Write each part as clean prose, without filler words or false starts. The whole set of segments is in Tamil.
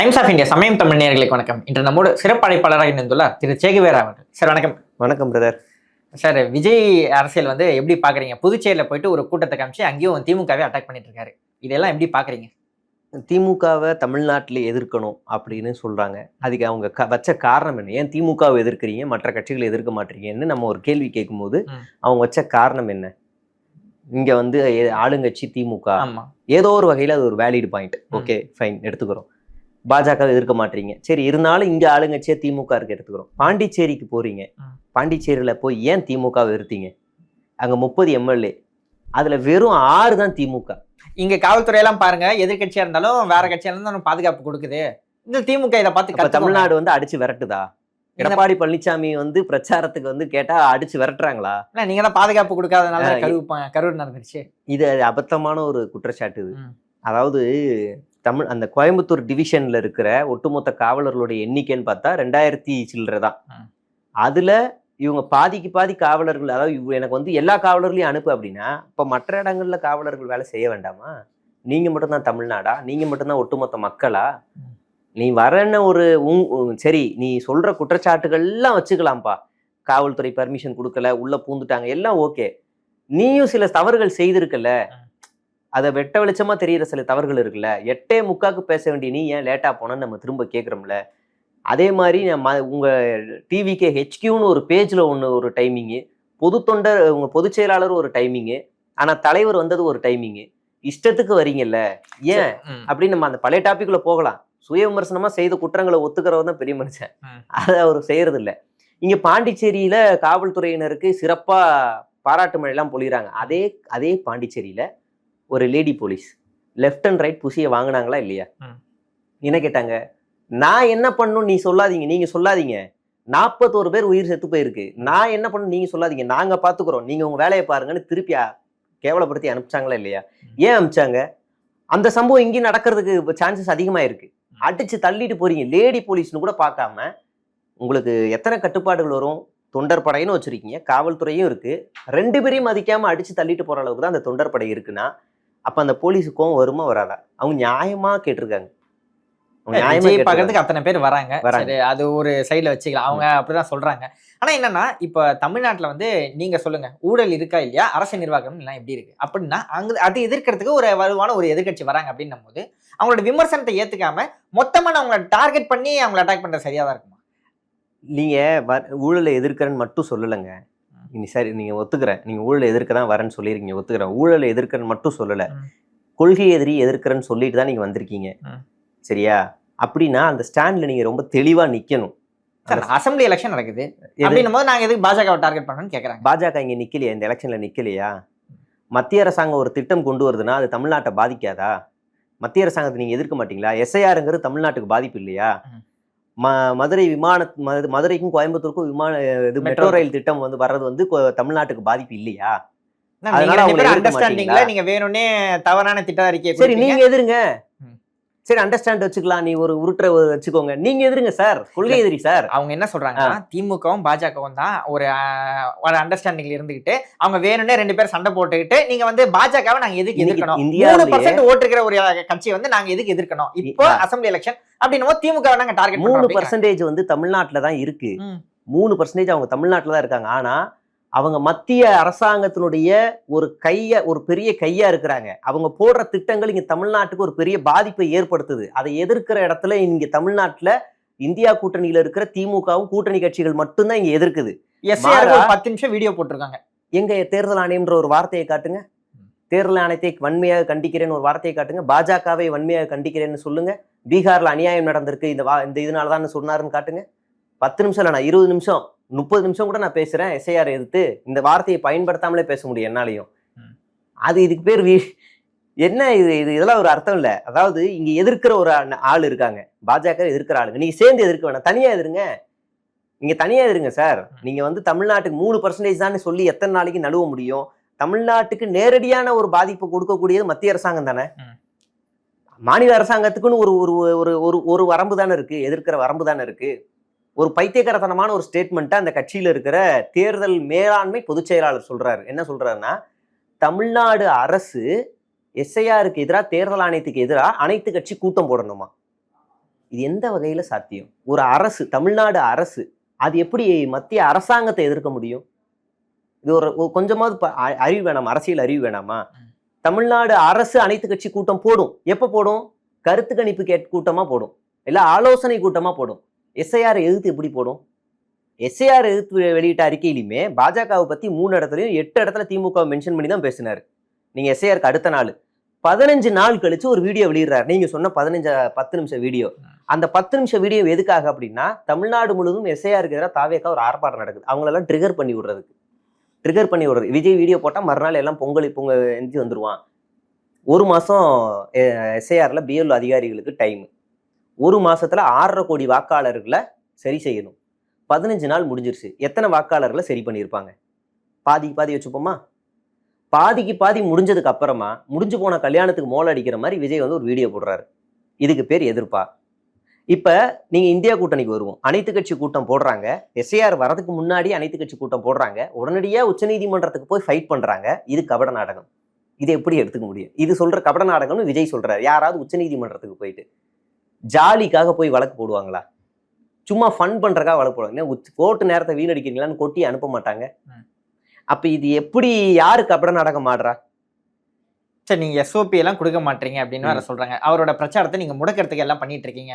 டைம்ஸ் ஆஃப் இந்தியா சமயம் தமிழ் நேயர்களுக்கு வணக்கம். இன்று நம்மோடு சிறப்பு அழைப்பாளராக இணைந்துள்ளார் திரு சேகுவேரா அவர்கள். சார் வணக்கம். வணக்கம் பிரதர். சார், விஜய் அரசியல் எப்படி பாக்குறீங்க? புதுச்சேரியில போயிட்டு ஒரு கூட்டத்தை காமிச்சு அங்கேயும் திமுகவே அட்டாக் பண்ணிட்டு இருக்காரு. இதெல்லாம் எப்படி பாக்குறீங்க? திமுகவை தமிழ்நாட்டில் எதிர்க்கணும் அப்படின்னு சொல்றாங்க. அதுக்கு அவங்க வச்ச காரணம் என்ன? ஏன் திமுகவை எதிர்க்கிறீங்க, மற்ற கட்சிகளை எதிர்க்க மாட்டீங்கன்னு நம்ம ஒரு கேள்வி கேட்கும்போது அவங்க வச்ச காரணம் என்ன? இங்க ஆளுங்கட்சி திமுக, ஏதோ ஒரு வகையில அது ஒரு வேலிட் பாயிண்ட். ஓகே ஃபைன், எடுத்துக்கிறோம். பாஜகவை எதிர்க்க மாட்டீங்க, சரி. இருந்தாலும் இங்க ஆளுங்கட்சியா திமுக இருக்கு, எடுத்துக்கிறோம். பாண்டிச்சேரிக்கு போறீங்க, பாண்டிச்சேரியில போய் ஏன் திமுகவை எதிர்த்தீங்க? அங்க 30 எம்எல்ஏ, அதுல வெறும் 6 தான் திமுக. இங்க காவல்துறையெல்லாம் பாருங்க, எதிர்கட்சியா இருந்தாலும் வேற கட்சியா இருந்தாலும் பாதுகாப்பு கொடுக்குது. இந்த திமுக இதை பார்த்து தமிழ்நாடு அடிச்சு விரட்டுதா? எடப்பாடி பழனிசாமி பிரச்சாரத்துக்கு கேட்டா அடிச்சு விரட்டுறாங்களா? நீங்க தான் பாதுகாப்பு கொடுக்காதனால கரூர் நடந்துருச்சு. இது அபத்தமான ஒரு குற்றச்சாட்டு. இது அதாவது அந்த கோயம்புத்தூர் டிவிஷன்ல இருக்கிற ஒட்டுமொத்த காவலர்களுடைய எண்ணிக்கைன்னு பார்த்தா 2000 சில்லறை தான். அதுல இவங்க பாதிக்கு பாதி காவலர்கள், அதாவது எனக்கு எல்லா காவலர்களையும் அனுப்பு அப்படின்னா, இப்ப மற்ற இடங்கள்ல காவலர்கள் வேலை செய்ய வேண்டாமா? நீங்க மட்டும்தான் தமிழ்நாடா? நீங்க மட்டும்தான் ஒட்டுமொத்த மக்களா? நீ வரன்னு சரி, நீ சொல்ற குற்றச்சாட்டுகள்லாம் வச்சுக்கலாம்ப்பா. காவல்துறை பர்மிஷன் கொடுக்கல, உள்ள பூந்துட்டாங்க, எல்லாம் ஓகே. நீயும் சில தவறுகள் செய்திருக்கல, அதை வெட்ட வெளிச்சமா தெரியிற சில தவறுகள் இருக்குல்ல. 8:45 பேச வேண்டிய நீ ஏன் லேட்டா போனன்னு நம்ம திரும்ப கேட்குறோம்ல. அதே மாதிரி உங்க டிவிகே ஹெச்கியூன்னு ஒரு பேஜ்ல ஒரு டைமிங்கு, பொது தொண்டர் உங்க பொதுச் செயலாளர் ஒரு டைமிங்கு, ஆனா தலைவர் வந்தது ஒரு டைமிங்கு. இஷ்டத்துக்கு வரீங்கல்ல ஏன் அப்படின்னு நம்ம அந்த பழைய டாபிக்ல போகலாம். சுய விமர்சனமா செய்த குற்றங்களை ஒத்துக்கிறவர் தான் பெரிய மனுஷன். அதை அவர் செய்யறது இல்லை. இங்க பாண்டிச்சேரியில காவல்துறையினருக்கு சிறப்பா பாராட்டு மழையெல்லாம் பொழிகிறாங்க. அதே பாண்டிச்சேரியில ஒரு lady police left and right புசிய வாங்கினாங்களா இல்லையா? என்ன கேட்டாங்க? நான் என்ன பண்ணும் நீ சொல்லாதீங்க, நீங்க சொல்லாதீங்க. 41 பேர் உயிர் செத்து போயிருக்கு. நான் என்ன பண்ணும் நீங்க சொல்லாதீங்க, நாங்க பாத்துக்கிறோம், நீங்க உங்க வேலையை பாருங்கன்னு திருப்பி கேவலப்படுத்தி அனுப்பிச்சாங்களா இல்லையா? ஏன் அனுப்பிச்சாங்க? அந்த சம்பவம் இங்கேயும் நடக்கிறதுக்கு சான்சஸ் அதிகமா இருக்கு. அடிச்சு தள்ளிட்டு போறீங்க. லேடி போலீஸ்னு கூட பார்க்காம உங்களுக்கு எத்தனை கட்டுப்பாடுகள் வரும்? தொண்டர் படைன்னு வச்சிருக்கீங்க, காவல்துறையும் இருக்கு. 2 பேரையும் மதிக்காம அடிச்சு தள்ளிட்டு போற அளவுக்கு தான் அந்த தொண்டர் படை இருக்குன்னா, அப்ப அந்த போலீஸுக்கும் வருமா வராதா? அவங்க நியாயமா கேட்டிருக்காங்க. பாக்கிறதுக்கு அத்தனை பேர் வராங்க. அது ஒரு சைட்ல வச்சுக்கலாம், அவங்க அப்படிதான் சொல்றாங்க. ஆனா என்னன்னா, இப்ப தமிழ்நாட்டுல நீங்க சொல்லுங்க, ஊழல் இருக்கா இல்லையா, அரசு நிர்வாகம் எல்லாம் எப்படி இருக்கு அப்படின்னா, அது எதிர்க்கிறதுக்கு ஒரு வலுவான ஒரு எதிர்கட்சி வராங்க அப்படின்னும் போது அவங்களோட விமர்சனத்தை ஏத்துக்காம மொத்தமா அவங்கள டார்கெட் பண்ணி அவங்களை அட்டாக் பண்றது சரியாதான் இருக்குமா? நீங்க ஊழலை எதிர்க்கிறேன்னு மட்டும் சொல்லலைங்க. சரி, நீங்க ஒத்துக்கிறேன், நீங்க ஊழலை எதிர்க்க தான் வரேன்னு சொல்லிருக்கீங்க, ஒத்துக்கிறேன். ஊழலை எதிர்க்கிறேன்னு மட்டும் சொல்லல, கொள்கை எதிரி எதிர்க்கிறேன்னு சொல்லிட்டு தான் நீங்க வந்திருக்கீங்க, சரியா? அப்படின்னா அந்த ஸ்டாண்ட்ல நீங்க ரொம்ப தெளிவா நிக்கணும். அசம்பிளி எலெக்ஷன் நடக்குது அப்படின்னும் போது நாங்க எதுக்கு பாஜக டார்கெட் பண்ணணும்னு கேக்குறாங்க. பாஜக இங்க நிக்கலையா? இந்த எலெக்ஷன்ல நிக்கலையா? மத்திய அரசாங்கம் ஒரு திட்டம் கொண்டு வருதுன்னா அது தமிழ்நாட்டை பாதிக்காதா? மத்திய அரசாங்கத்தை நீங்க எதிர்க்க மாட்டீங்களா? எஸ்ஐஆருங்கிறது தமிழ்நாட்டுக்கு பாதிப்பு இல்லையா? மதுரைக்கும் கோயம்புத்தூருக்கும் மெட்ரோ ரயில் திட்டம் வர்றது தமிழ்நாட்டுக்கு பாதிப்பு இல்லையா? நீங்க வேணும்னே தவறான திட்ட அறிக்கை. சரி, நீங்க எதிருங்க. சரி, அண்டர்ஸ்டாண்ட் வச்சுக்கலாம், நீ ஒரு உருட்டை வச்சுக்கோங்க, நீங்க எதிருங்க சார், கொள்கை எதிரி சார். அவங்க என்ன சொல்றாங்கன்னா, திமுகவும் பாஜகவும் தான் ஒரு அண்டர்ஸ்டாண்டிங்ல இருந்துகிட்டு அவங்க வேணும்னே 2 பேர் சண்டை போட்டுக்கிட்டு நீங்க பாஜகவை நாங்க எதுக்கு எதிர்க்கணும், 3% ஓட்டு இருக்கிற ஒரு கட்சியை நாங்க எதுக்கு எதிர்க்கணும்? இப்போ அசம்பிளி எலெக்ஷன் அப்படின்னும் திமுக நாங்க டார்கெட் 3% தமிழ்நாட்டுல தான் இருக்கு. 3% அவங்க தமிழ்நாட்டுல தான் இருக்காங்க. ஆனா அவங்க மத்திய அரசாங்கத்தினுடைய ஒரு பெரிய கையா இருக்கிறாங்க. அவங்க போடுற திட்டங்கள் இங்க தமிழ்நாட்டுக்கு ஒரு பெரிய பாதிப்பை ஏற்படுத்துது. அதை எதிர்க்கிற இடத்துல இங்க தமிழ்நாட்டுல இந்தியா கூட்டணியில இருக்கிற திமுகவும் கூட்டணி கட்சிகள் மட்டும்தான் இங்க எதிர்க்குது. 10 நிமிஷம் வீடியோ போட்டிருக்காங்க. எங்க தேர்தல் ஆணையம்ன்ற ஒரு வார்த்தையை காட்டுங்க, தேர்தல் ஆணையத்தை வன்மையாக கண்டிக்கிறேன்னு ஒரு வார்த்தையை காட்டுங்க, பாஜகவை வன்மையாக கண்டிக்கிறேன்னு சொல்லுங்க. பீகார்ல அநியாயம் நடந்திருக்கு, இந்த இதனாலதான் சொன்னாருன்னு காட்டுங்க. 10 நிமிஷம் இல்லைண்ணா, 20 நிமிஷம் 30 நிமிஷம் கூட நான் பேசுறேன் எஸ்ஐஆர் எதிர்த்து. இந்த வார்த்தையை பயன்படுத்தாமலே பேச முடியும் என்னாலையும். அது இதுக்கு பேர் என்ன? இதெல்லாம் ஒரு அர்த்தம் இல்லை. அதாவது இங்க எதிர்க்கிற ஒரு ஆள் இருக்காங்க, பாஜக எதிர்க்கிற ஆளுங்க. நீங்க சேர்ந்து எதிர்க்க வேணாம், தனியா எதிருங்க. நீங்க தனியா எதிருங்க சார். நீங்க தமிழ்நாட்டுக்கு 3% தான் சொல்லி எத்தனை நாளைக்கு நழுவ முடியும்? தமிழ்நாட்டுக்கு நேரடியான ஒரு பாதிப்பு கொடுக்கக்கூடியது மத்திய அரசாங்கம் தானே. மாநில அரசாங்கத்துக்குன்னு ஒரு வரம்பு தானே இருக்கு, எதிர்க்கிற வரம்பு தானே இருக்கு. ஒரு பைத்தியக்காரத்தனமான ஒரு ஸ்டேட்மெண்ட்டை அந்த கட்சியில இருக்கிற தேர்தல் மேலாண்மை பொதுச் செயலாளர் சொல்றாரு. என்ன சொல்றாருன்னா, தமிழ்நாடு அரசு எஸ்ஐஆருக்கு எதிராக, தேர்தல் ஆணையத்துக்கு எதிராக அனைத்து கட்சி கூட்டம் போடணுமா? இது எந்த வகையில சாத்தியம்? ஒரு அரசு, தமிழ்நாடு அரசு அது எப்படி மத்திய அரசாங்கத்தை எதிர்க்க முடியும்? இது ஒரு கொஞ்சமாவது அறிவு வேணாமா? அரசியல் அறிவு வேணாமா? தமிழ்நாடு அரசு அனைத்து கட்சி கூட்டம் போடும். எப்ப போடும்? கருத்து கணிப்பு கூட்டமா போடும், இல்ல ஆலோசனை கூட்டமா போடும். எஸ்ஐஆர் எதிர்த்து எப்படி போடும்? எஸ்ஐஆர் எதிர்த்து வெளியிட்ட அறிக்கையிலுமே பாஜகவை பத்தி 3 இடத்துலயும் 8 இடத்துல திமுக மென்ஷன் பண்ணி தான் பேசினாரு. நீங்க எஸ்ஐஆருக்கு அடுத்த நாள் 15 நாள் கழிச்சு ஒரு வீடியோ வெளியிடுறாரு. நீங்க சொன்ன 10 நிமிஷம் வீடியோ. அந்த 10 நிமிஷம் வீடியோ எதுக்காக அப்படின்னா, தமிழ்நாடு முழுவதும் எஸ்ஐஆருக்கு எதிராக தாவேக்கா ஒரு ஆர்ப்பாட்டம் நடக்குது. அவங்களெல்லாம் ட்ரிகர் பண்ணி விடுறது. விஜய் வீடியோ போட்டால் மறுநாள் எல்லாம் பொங்கல் எஞ்சி வந்துருவான். 1 மாசம் எஸ்ஐஆர்ல பிஎல்ஓ அதிகாரிகளுக்கு டைம். 1 மாசத்துல 6.5 கோடி வாக்காளர்களை சரி செய்யணும். 15 நாள் முடிஞ்சிருச்சு. எத்தனை வாக்காளர்களை சரி பண்ணியிருப்பாங்க? பாதி வச்சுப்போமா? பாதிக்கு பாதி முடிஞ்சதுக்கு அப்புறமா முடிஞ்சு போன கல்யாணத்துக்கு மோள அடிக்கிற மாதிரி விஜய் வந்து ஒரு வீடியோ போடுறாரு. இதுக்கு பேர் எதிர்ப்பா? இப்ப நீங்க இந்தியா கூட்டணிக்கு வருவோம். அனைத்து கட்சி கூட்டம் போடுறாங்க. எஸ்ஐஆர் வரதுக்கு முன்னாடி அனைத்து கட்சி கூட்டம் போடுறாங்க. உடனடியா உச்சநீதிமன்றத்துக்கு போய் ஃபைட் பண்றாங்க. இது கபட நாடகம். இதை எப்படி எடுத்துக்க முடியும்? இது சொல்ற கபட நாடகம்னு விஜய் சொல்றாரு. யாராவது உச்சநீதிமன்றத்துக்கு போயிட்டு ஜாலிக்காக போய் வழக்கு போடுவாங்களா? சும்மா ஃபன் பண்றதுக்காக வழக்கு போடுவாங்க. கோர்ட்டு நேரத்தை வீணடிக்கிறீங்களான்னு கொட்டி அனுப்ப மாட்டாங்க. அப்ப இது எப்படி, யாரு கபட நாடகம் ஆடுறா? சரி, நீங்க எஸ்ஓபி எல்லாம் கொடுக்க மாட்டீங்க அப்படின்னு வேற சொல்றாங்க. அவரோட பிரச்சாரத்தை நீங்க முடக்கிறதுக்கு எல்லாம் பண்ணிட்டு இருக்கீங்க.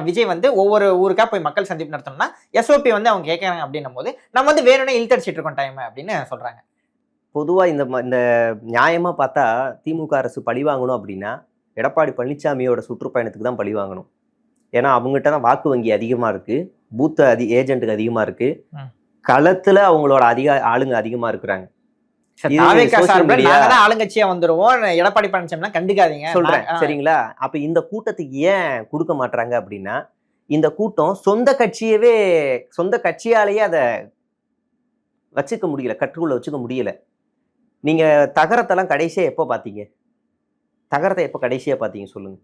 விஜய் வந்து ஒவ்வொரு ஊருக்கா போய் மக்கள் சந்திப்பு நடத்தணும்னா எஸ்ஓபி வந்து அவங்க கேட்கறாங்க அப்படின்னும் போது நம்ம வந்து வேணும்னே இழுத்தடிச்சிட்டு இருக்கோம் டைம் அப்படின்னு சொல்றாங்க. பொதுவா இந்த நியாயமா பார்த்தா திமுக அரசு பழி வாங்கணும் அப்படின்னா எடப்பாடி பழனிசாமியோட சுற்றுப்பயணத்துக்கு தான் பழி வாங்கணும். ஏன்னா அவங்ககிட்ட தான் வாக்கு வங்கி அதிகமா இருக்கு, பூத் ஏஜென்ட்டுக்கு அதிகமா இருக்கு, களத்துல அவங்களோட ஆளுங்க அதிகமா இருக்கிறாங்க. ஆளுங்கட்சியா வந்துருவோம், எடப்பாடி பழனிசாமி கண்டுக்காதீங்க சொல்றேன் சரிங்களா? அப்ப இந்த கூட்டத்துக்கு ஏன் கொடுக்க மாட்டாங்க அப்படின்னா, இந்த கூட்டம் சொந்த கட்சியாலேயே அதை வச்சுக்க முடியல, கட்டுக்குள்ள வச்சுக்க முடியல. நீங்க தகரத்தெல்லாம் கடைசியா எப்ப பாத்தீங்க? தகரத்தை எப்ப கடைசியா பாத்தீங்க சொல்லுங்க?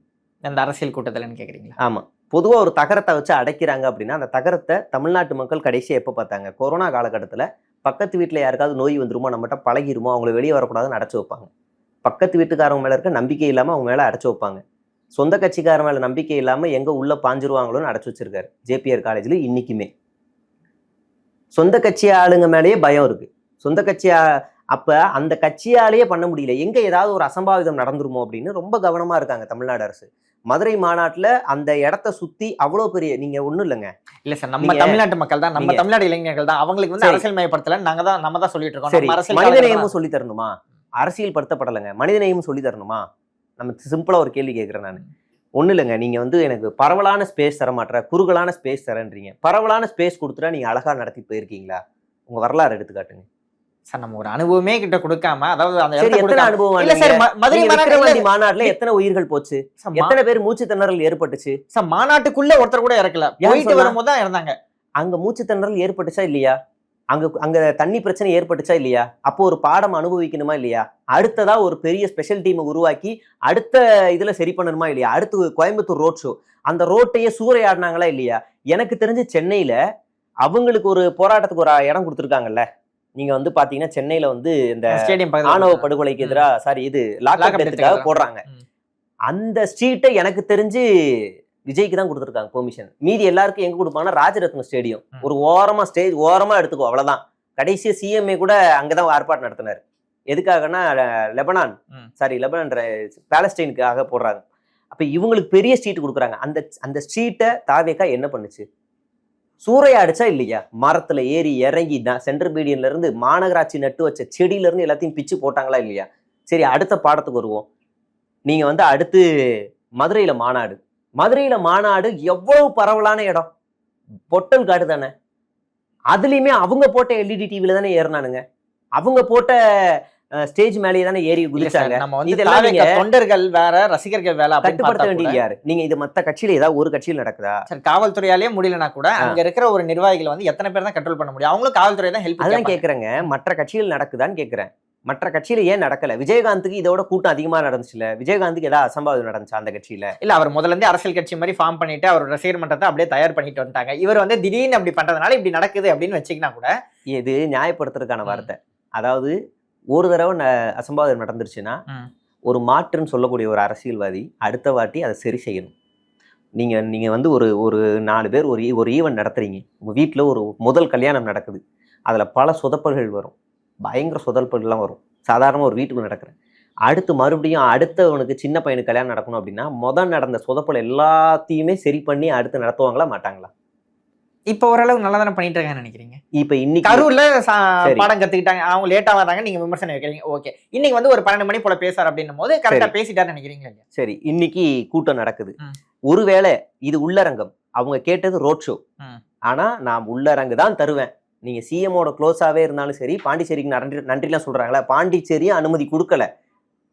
அந்த அரசியல் கூட்டத்துலன்னு கேக்குறீங்களா? ஆமா, பொதுவா ஒரு தகரத்தை வச்சு அடைக்கிறாங்க அப்படின்னா அந்த தகரத்தை தமிழ்நாட்டு மக்கள் கடைசியா எப்ப பார்த்தாங்க? கொரோனா காலகட்டத்துல பக்கத்து வீட்டுல யாருக்காவது நோய் வந்துருமோ, நம்மகிட்ட பழகிருமோ, அவங்களை வெளியே வரக்கூடாதுன்னு அடைச்சு வைப்பாங்க. பக்கத்து வீட்டுக்காரங்க மேல இருக்க நம்பிக்கை இல்லாம அவங்க மேல அடைச்சு வைப்பாங்க. சொந்த கட்சிக்காரன் மேல நம்பிக்கை இல்லாம எங்க உள்ள பாஞ்சிருவாங்களோன்னு அடைச்சு வச்சிருக்காரு ஜேபிஆர் காலேஜ்ல. இன்னைக்குமே சொந்த கட்சி ஆளுங்க மேலேயே பயம் இருக்கு. சொந்த கட்சியா அப்ப அந்த கட்சியாலேயே பண்ண முடியல, எங்க ஏதாவது ஒரு அசம்பாவிதம் நடந்துருமோ அப்படின்னு ரொம்ப கவனமா இருக்காங்க தமிழ்நாடு அரசு. மதுரை மாநாட்டுல அந்த இடத்த சுத்தி அவ்வளவு பெரிய, நீங்க ஒண்ணும் இல்லைங்க. இல்ல சார், நம்ம தமிழ்நாட்டு மக்கள் தான், நம்ம தமிழ்நாடு இளைஞர்கள் தான், அவங்களுக்கு வந்து அரசியல் மயப்படுத்தல நம்ம தான் சொல்லிட்டு இருக்கோம். மனிதநேயமும் சொல்லி தரணுமா? அரசியல் படுத்தப்படலைங்க, மனிதநேயமும் சொல்லி தரணுமா? நம்ம சிம்பிளா ஒரு கேள்வி கேட்கிறேன் நான். ஒண்ணு இல்லைங்க, நீங்க வந்து எனக்கு பரவலான ஸ்பேஸ் தர மாட்டேற, குறுகலான ஸ்பேஸ் தரேன்றீங்க. பரவலான ஸ்பேஸ் கொடுத்துட்டா நீங்க அழகா நடத்தி போயிருக்கீங்களா? உங்க வரலாறு எடுத்து காட்டுங்க சார். நம்ம ஒரு அனுபவமே கிட்ட கொடுக்காம, அதாவது அந்த அனுபவம் இல்ல சார். மாநாட்டுல எத்தனை உயிர்கள் போச்சு? எத்தனை பேர் மூச்சு திணறல் ஏற்பட்டுச்சு? சார், மாநாட்டுக்குள்ள ஒருத்தர் கூட இறக்கல, போயிட்டு வரும்போது தான் இறந்தாங்க. அங்க மூச்சு திணறல் ஏற்பட்டுச்சா இல்லையா? அங்க தண்ணி பிரச்சனை ஏற்பட்டுச்சா இல்லையா? அப்போ ஒரு பாடம் அனுபவிக்கணுமா இல்லையா? அடுத்ததா ஒரு பெரிய ஸ்பெஷல் டீமை உருவாக்கி அடுத்த இதுல சரி பண்ணணுமா இல்லையா? அடுத்து கோயம்புத்தூர் ரோட் ஷோ, அந்த ரோட்டையே சூறையாடினாங்களா இல்லையா? எனக்கு தெரிஞ்சு சென்னையில அவங்களுக்கு ஒரு போராட்டத்துக்கு ஒரு இடம் கொடுத்துருக்காங்கல்ல. நீங்க வந்து பாத்தீங்கன்னா சென்னையில வந்து இந்த ஆணவ படுகொலைக்கு எதிராக இது லாக்அப் டெத்துக்காக போடுறாங்க. அந்த ஸ்ட்ரீட்டை எனக்கு தெரிஞ்சு விஜய்க்கு தான் கொடுத்துருக்காங்க பெர்மிஷன். மீதி எல்லாருக்கும் எங்க கொடுப்பாங்கன்னா ராஜரத்னம் ஸ்டேடியம் ஒரு ஓரமா, ஸ்டேஜ் ஓரமா எடுத்துக்கோ, அவ்வளவுதான். கடைசியா சிஎம்ஏ கூட அங்கதான் ஆர்ப்பாட்டம் நடத்தினாரு. எதுக்காகன்னா லெபனான் பாலஸ்டைனுக்காக போடுறாங்க. அப்ப இவங்களுக்கு பெரிய ஸ்ட்ரீட் கொடுக்குறாங்க. அந்த ஸ்ட்ரீட்டை தாவேக்கா என்ன பண்ணுச்சு? சூறையாடிச்சா இல்லையா? மரத்துல ஏறி இறங்கி சென்ட்ரல் மீடியன்ல இருந்து மாநகராட்சி நட்டு வச்ச செடியில இருந்து எல்லாத்தையும் பிச்சு போட்டாங்களா இல்லையா? சரி, அடுத்த பாடத்துக்கு வருவோம். நீங்க வந்து அடுத்து மதுரையில மாநாடு எவ்வளவு பரவலான இடம், பொட்டல் காடு தானே. அதுலயுமே அவங்க போட்ட எல்இடி டிவில தானே ஏறினானுங்க, அவங்க போட்ட ஸ்டேஜ் மேலேயே தானே ஏறி குதிச்சாங்க. இதெல்லாம் நீங்க தொண்டர்கள் வேற, ரசிகர்கள் வேற, கட்டுப்படுத்த வேண்டியது யாரு? நீங்க இது மத்த கட்சியில ஏதாவது ஒரு கட்சியில் நடக்குதா? சரி, காவல்துறையாலேயே முடியலனா கூட அங்க இருக்கிற ஒரு நிர்வாகிகள் வந்து எத்தனை பேர் தான் கண்ட்ரோல் பண்ண முடியும்? அவங்களும் காவல்துறை தான் ஹெல்ப். அதான் கேக்குறேங்க, மற்ற கட்சியில் நடக்குதான்னு கேக்குறேன். மற்ற கட்சியில ஏன் நடக்கல? விஜயகாந்துக்கு இதோட கூட்டம் அதிகமா நடந்துச்சுல, விஜயகாந்துக்கு ஏதாவது அசம்பாவிதம் நடந்துச்சு அந்த கட்சியில? இல்ல, அவர் முதல்ல இருந்தே அரசியல் கட்சி மாதிரி ஃபார்ம் பண்ணிட்டு அவரோட ரசிகர் மன்றத்தை அப்படியே தயார் பண்ணிட்டு வந்துட்டாங்க. இவர் வந்து திடீர்னு அப்படி பண்றதுனால இப்படி நடக்குது அப்படின்னு வச்சுக்கினா கூட இது நியாயப்படுத்துறதுக்கான வார்த்தை. அதாவது ஒரு தடவை அசம்பாவிதம் நடந்துருச்சுன்னா ஒரு மாற்றுன்னு சொல்லக்கூடிய ஒரு அரசியல்வாதி அடுத்த வாட்டி அதை சரி செய்யணும். நீங்க வந்து ஒரு ஒரு 4 பேர் ஒரு ஈவெண்ட் நடத்துறீங்க. உங்க வீட்ல ஒரு முதல் கல்யாணம் நடக்குது. அதுல பல சொதப்பல்கள் வரும். பயங்கர சொதப்பல்கள்லாம் வரும். சாதாரணமா ஒரு வீட்டுக்குள்ள நடக்குற. அடுத்து மறுபடியும் அடுத்தவனுக்கு சின்ன பையனுக்கு கல்யாணம் நடக்கணும் அப்படின்னா, நடந்த சொதப்பல் எல்லாத்தையுமே சரி பண்ணி அடுத்து நடத்துவாங்களா? மாட்டாங்களா? இப்ப ஓரளவு நல்லா தானே பண்ணிட்டு இருக்காங்கன்னு நினைக்கிறீங்க. இப்ப இன்னைக்கு கரூர்ல சரி. பாடம் கத்துக்கிட்டாங்க. அவங்க லேட்டா வர்றாங்க. நீங்க விமர்சனம் வைக்கிறீங்க. ஓகே. இன்னைக்கு வந்து ஒரு 12 மணி போல பேசுறாரு அப்படின்னும்போது கரெக்ட்டா சரி. பேசிட்டாருன்னு நினைக்கிறீங்களா இல்லையா? சரி. இன்னைக்கு கூட்டம் நடக்குது. ம். ஒருவேளை இது உள்ளரங்கம். அவங்க கேட்டது ரோட் ஷோ. ம். ஆனா நான் உள்ளரங்கு தான் தருவேன். நீங்க சிஎம்மோட க்ளோஸாவே இருந்தாலும் சரி, பாண்டிச்சேரிக்கு நன்றிலாம் சொல்றாங்கல்ல. பாண்டிச்சேரியும் அனுமதி குடுக்கல.